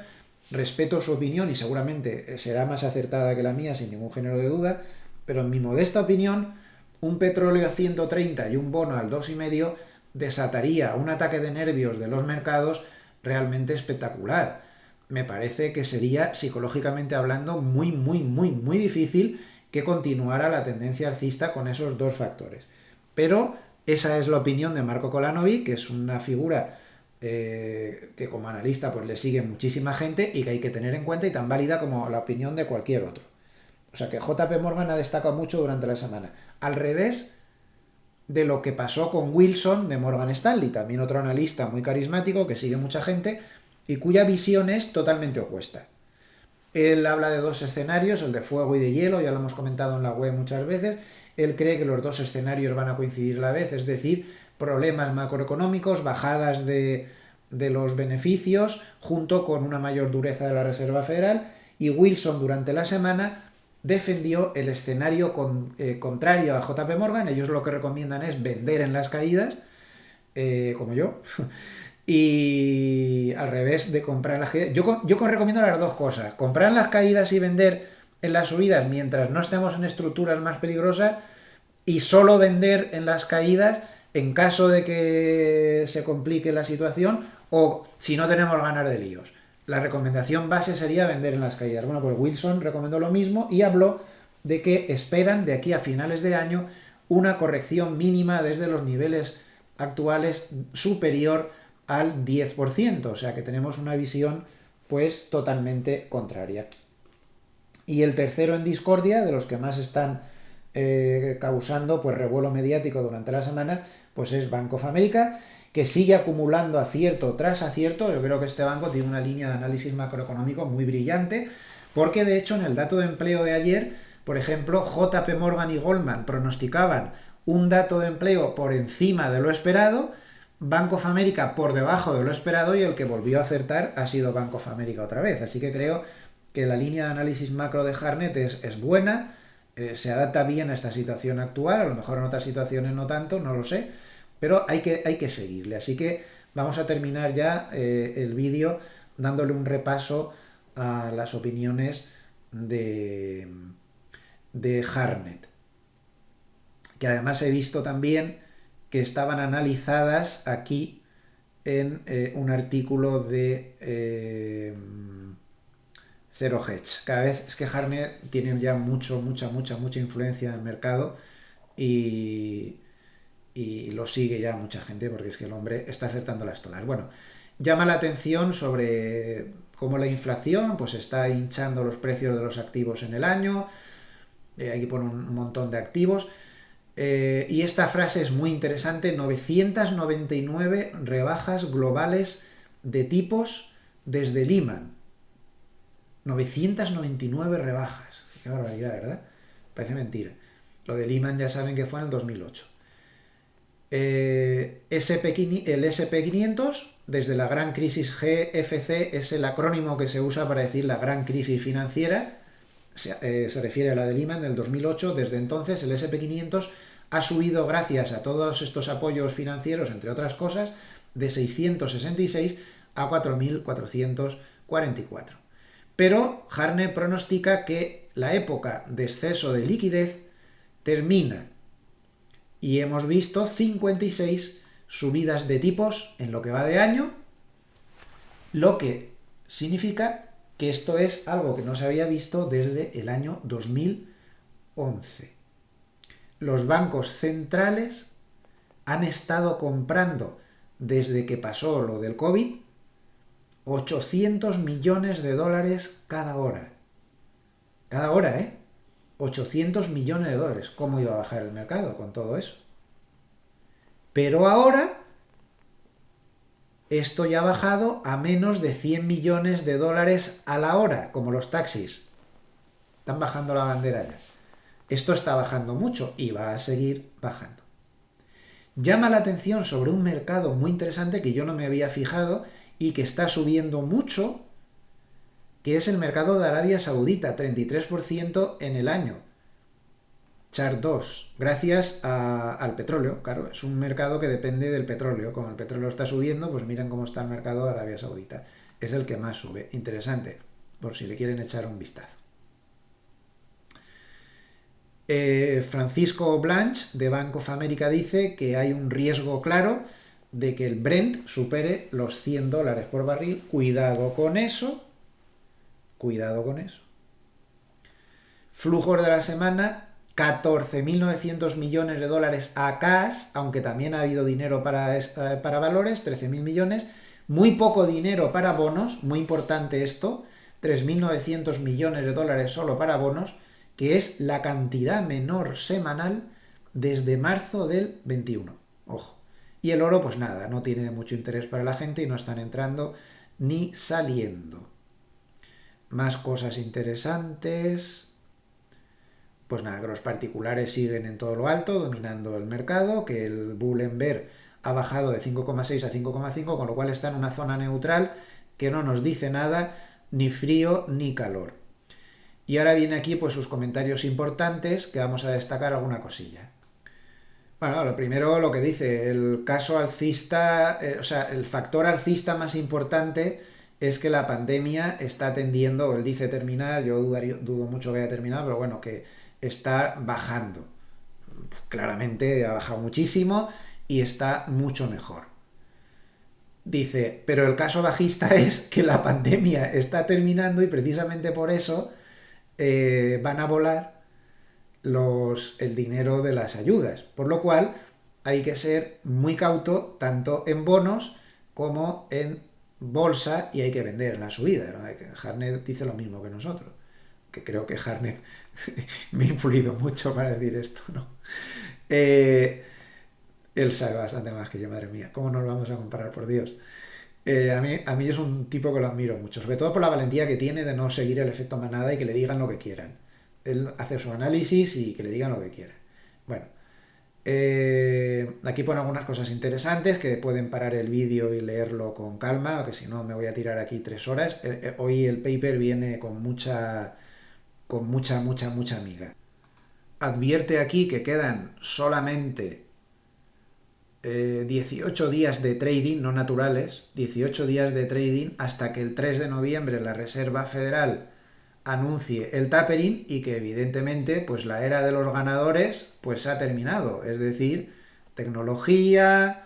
respeto su opinión y seguramente será más acertada que la mía sin ningún género de duda, pero en mi modesta opinión, un petróleo a 130 y un bono al 2,5 desataría un ataque de nervios de los mercados realmente espectacular. Me parece que sería, psicológicamente hablando, muy difícil que continuara la tendencia alcista con esos dos factores. Pero esa es la opinión de Marko Kolanovic, que es una figura que como analista pues le sigue muchísima gente y que hay que tener en cuenta y tan válida como la opinión de cualquier otro. O sea que JP Morgan ha destacado mucho durante la semana. Al revés de lo que pasó con Wilson de Morgan Stanley, también otro analista muy carismático que sigue mucha gente y cuya visión es totalmente opuesta. Él habla de dos escenarios, el de fuego y de hielo, ya lo hemos comentado en la web muchas veces. Él cree que los dos escenarios van a coincidir a la vez, es decir, problemas macroeconómicos, bajadas de los beneficios, junto con una mayor dureza de la Reserva Federal. Y Wilson durante la semana defendió el escenario contrario a JP Morgan. Ellos lo que recomiendan es vender en las caídas, como yo, y al revés de comprar en las caídas. Yo recomiendo las dos cosas: comprar en las caídas y vender en las subidas mientras no estemos en estructuras más peligrosas, y solo vender en las caídas en caso de que se complique la situación o si no tenemos ganas de líos. La recomendación base sería vender en las caídas. Bueno, pues Wilson recomendó lo mismo y habló de que esperan de aquí a finales de año una corrección mínima desde los niveles actuales superior al 10%, o sea que tenemos una visión pues totalmente contraria. Y el tercero en discordia, de los que más están causando pues revuelo mediático durante la semana, pues es Bank of America, que sigue acumulando acierto tras acierto. Yo creo que este banco tiene una línea de análisis macroeconómico muy brillante, porque de hecho en el dato de empleo de ayer, por ejemplo, JP Morgan y Goldman pronosticaban un dato de empleo por encima de lo esperado, Bank of America por debajo de lo esperado, y el que volvió a acertar ha sido Bank of America otra vez. Así que creo que la línea de análisis macro de Hartnett es buena, se adapta bien a esta situación actual, a lo mejor en otras situaciones no tanto, no lo sé, pero hay que seguirle. Así que vamos a terminar ya el vídeo dándole un repaso a las opiniones de Harnett, que además he visto también que estaban analizadas aquí en un artículo de Zero Hedge. Cada vez es que Harnett tiene ya mucha influencia en el mercado y, y lo sigue ya mucha gente porque es que el hombre está acertándolas todas. Bueno, llama la atención sobre cómo la inflación pues está hinchando los precios de los activos en el año. Aquí pone un montón de activos. Y esta frase es muy interesante: 999 rebajas globales de tipos desde Lehman. 999 rebajas. Qué barbaridad, ¿verdad? Parece mentira. Lo de Lehman ya saben que fue en el 2008. El SP500, desde la gran crisis GFC, es el acrónimo que se usa para decir la gran crisis financiera, se refiere a la de Lehman del 2008. Desde entonces el SP500 ha subido, gracias a todos estos apoyos financieros, entre otras cosas, de 666 a 4.444. Pero Harnett pronostica que la época de exceso de liquidez termina y hemos visto 56 subidas de tipos en lo que va de año, lo que significa que esto es algo que no se había visto desde el año 2011. Los bancos centrales han estado comprando, desde que pasó lo del COVID, 800 millones de dólares cada hora. Cada hora, ¿eh? 800 millones de dólares. ¿Cómo iba a bajar el mercado con todo eso? Pero ahora esto ya ha bajado a menos de 100 millones de dólares a la hora, como los taxis. Están bajando la bandera ya. Esto está bajando mucho y va a seguir bajando. Llama la atención sobre un mercado muy interesante que yo no me había fijado y que está subiendo mucho, que es el mercado de Arabia Saudita, 33% en el año. Chart 2, gracias al petróleo. Claro, es un mercado que depende del petróleo. Como el petróleo está subiendo, pues miren cómo está el mercado de Arabia Saudita. Es el que más sube. Interesante, por si le quieren echar un vistazo. Francisco Blanch, de Bank of America, dice que hay un riesgo claro de que el Brent supere los 100 dólares por barril. Cuidado con eso. Cuidado con eso. Flujos de la semana: 14.900 millones de dólares a cash, aunque también ha habido dinero para valores, 13.000 millones. Muy poco dinero para bonos, muy importante esto, 3.900 millones de dólares solo para bonos, que es la cantidad menor semanal desde marzo del 21. Ojo. Y el oro, pues nada, no tiene mucho interés para la gente y no están entrando ni saliendo. Más cosas interesantes. Pues nada, que los particulares siguen en todo lo alto, dominando el mercado, que el Bull and Bear ha bajado de 5,6 a 5,5, con lo cual está en una zona neutral que no nos dice nada, ni frío ni calor. Y ahora viene aquí pues sus comentarios importantes, que vamos a destacar alguna cosilla. Bueno, lo primero, lo que dice, el caso alcista, el factor alcista más importante es que la pandemia está tendiendo, él dice terminar, yo dudo mucho que haya terminado, pero bueno, que está bajando. Claramente ha bajado muchísimo y está mucho mejor. Dice, pero el caso bajista es que la pandemia está terminando y precisamente por eso van a volar el dinero de las ayudas. Por lo cual hay que ser muy cauto tanto en bonos como en bolsa y hay que vender en la subida, ¿no? Harnett dice lo mismo que nosotros, que creo que Harnett me ha influido mucho para decir esto, ¿no? Él sabe bastante más que yo, madre mía. ¿Cómo nos vamos a comparar, por Dios? A mí es un tipo que lo admiro mucho, sobre todo por la valentía que tiene de no seguir el efecto manada y que le digan lo que quieran. Él hace su análisis y que le digan lo que quieran. Bueno, aquí pone algunas cosas interesantes que pueden parar el vídeo y leerlo con calma, que si no me voy a tirar aquí 3 horas. Hoy el paper viene con mucha amiga. Advierte aquí que quedan solamente 18 días de trading, no naturales, 18 días de trading hasta que el 3 de noviembre la Reserva Federal anuncie el tapering y que evidentemente pues la era de los ganadores pues ha terminado. Es decir, tecnología,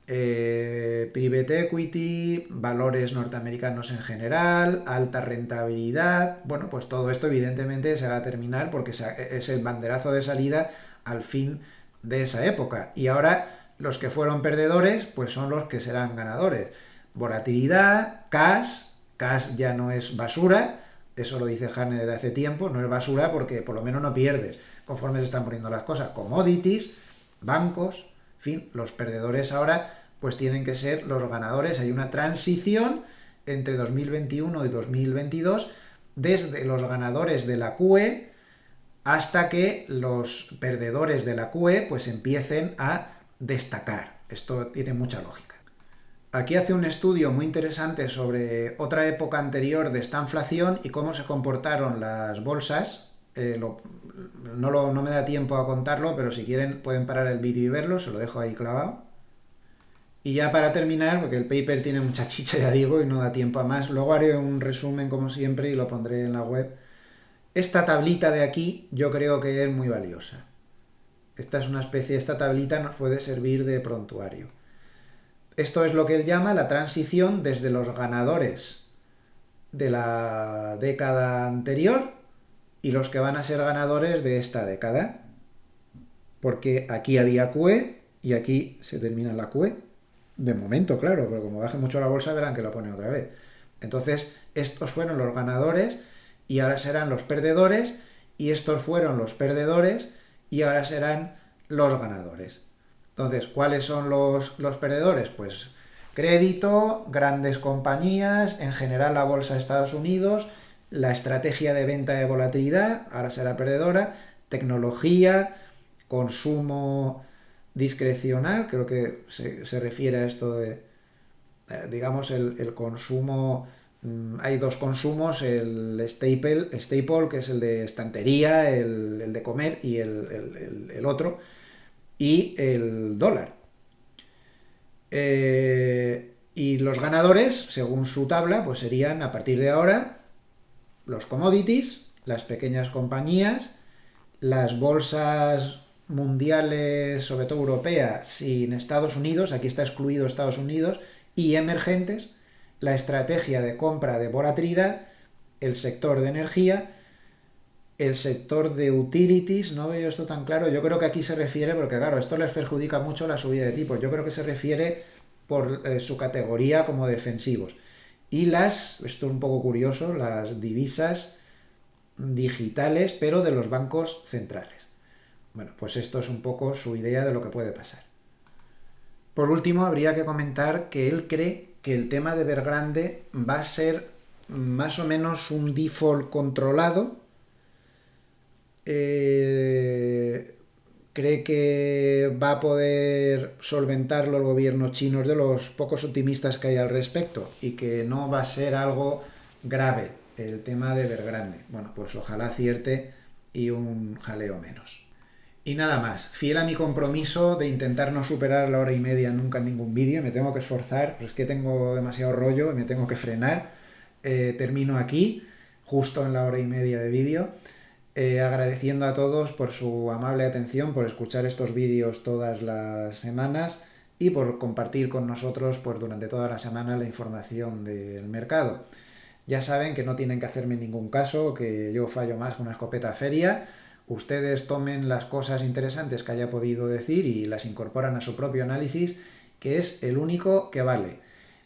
private equity, valores norteamericanos en general, alta rentabilidad. Bueno, pues todo esto evidentemente se va a terminar porque es el banderazo de salida al fin de esa época. Y ahora los que fueron perdedores pues son los que serán ganadores. Volatilidad, cash ya no es basura, eso lo dice Harney desde hace tiempo, no es basura porque por lo menos no pierdes conforme se están poniendo las cosas. Commodities, bancos, en fin, los perdedores ahora pues tienen que ser los ganadores. Hay una transición entre 2021 y 2022 desde los ganadores de la QE hasta que los perdedores de la QE pues empiecen a destacar. Esto tiene mucha lógica. Aquí hace un estudio muy interesante sobre otra época anterior de esta inflación y cómo se comportaron las bolsas. No me da tiempo a contarlo, pero si quieren pueden parar el vídeo y verlo, se lo dejo ahí clavado. Y ya para terminar, porque el paper tiene mucha chicha, ya digo, y no da tiempo a más, luego haré un resumen como siempre y lo pondré en la web. Esta tablita de aquí yo creo que es muy valiosa. Esta tablita nos puede servir de prontuario. Esto es lo que él llama la transición desde los ganadores de la década anterior y los que van a ser ganadores de esta década. Porque aquí había QE y aquí se termina la QE. De momento, claro, pero como baje mucho la bolsa verán que la pone otra vez. Entonces, estos fueron los ganadores y ahora serán los perdedores, y estos fueron los perdedores y ahora serán los ganadores. Entonces, ¿cuáles son los perdedores? Pues crédito, grandes compañías, en general la bolsa de Estados Unidos, la estrategia de venta de volatilidad, ahora será perdedora, tecnología, consumo discrecional, creo que se refiere a esto de, digamos, el consumo. Hay dos consumos, el staple, que es el de estantería, el de comer, y el otro, y el dólar. Y los ganadores, según su tabla, pues serían a partir de ahora los commodities, las pequeñas compañías, las bolsas mundiales, sobre todo europeas, sin Estados Unidos, aquí está excluido Estados Unidos, y emergentes, la estrategia de compra de volatilidad, el sector de energía, el sector de utilities. No veo esto tan claro, yo creo que aquí se refiere, porque claro, esto les perjudica mucho la subida de tipos, yo creo que se refiere por su categoría como defensivos. Y esto es un poco curioso, las divisas digitales, pero de los bancos centrales. Bueno, pues esto es un poco su idea de lo que puede pasar. Por último, habría que comentar que él cree que el tema de Evergrande va a ser más o menos un default controlado. Cree que va a poder solventarlo el gobierno chino, es de los pocos optimistas que hay al respecto, y que no va a ser algo grave el tema de Evergrande. Bueno, pues ojalá acierte y un jaleo menos. Y nada más, fiel a mi compromiso de intentar no superar la hora y media nunca en ningún vídeo, me tengo que esforzar, pues es que tengo demasiado rollo y me tengo que frenar. Termino aquí, justo en la hora y media de vídeo, agradeciendo a todos por su amable atención, por escuchar estos vídeos todas las semanas y por compartir con nosotros pues, durante toda la semana la información del mercado. Ya saben que no tienen que hacerme ningún caso, que yo fallo más que una escopeta feria. Ustedes tomen las cosas interesantes que haya podido decir y las incorporan a su propio análisis, que es el único que vale.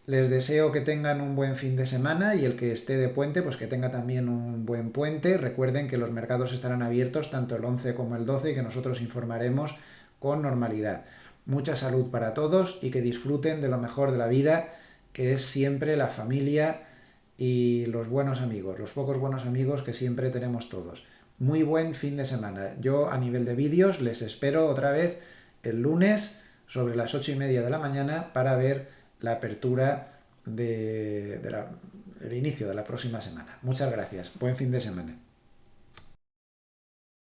Les deseo que tengan un buen fin de semana y el que esté de puente, pues que tenga también un buen puente. Recuerden que los mercados estarán abiertos tanto el 11 como el 12 y que nosotros informaremos con normalidad. Mucha salud para todos y que disfruten de lo mejor de la vida, que es siempre la familia y los buenos amigos, los pocos buenos amigos que siempre tenemos todos. Muy buen fin de semana. Yo a nivel de vídeos les espero otra vez el lunes sobre las 8:30 de la mañana para ver la apertura el inicio de la próxima semana. Muchas gracias. Buen fin de semana.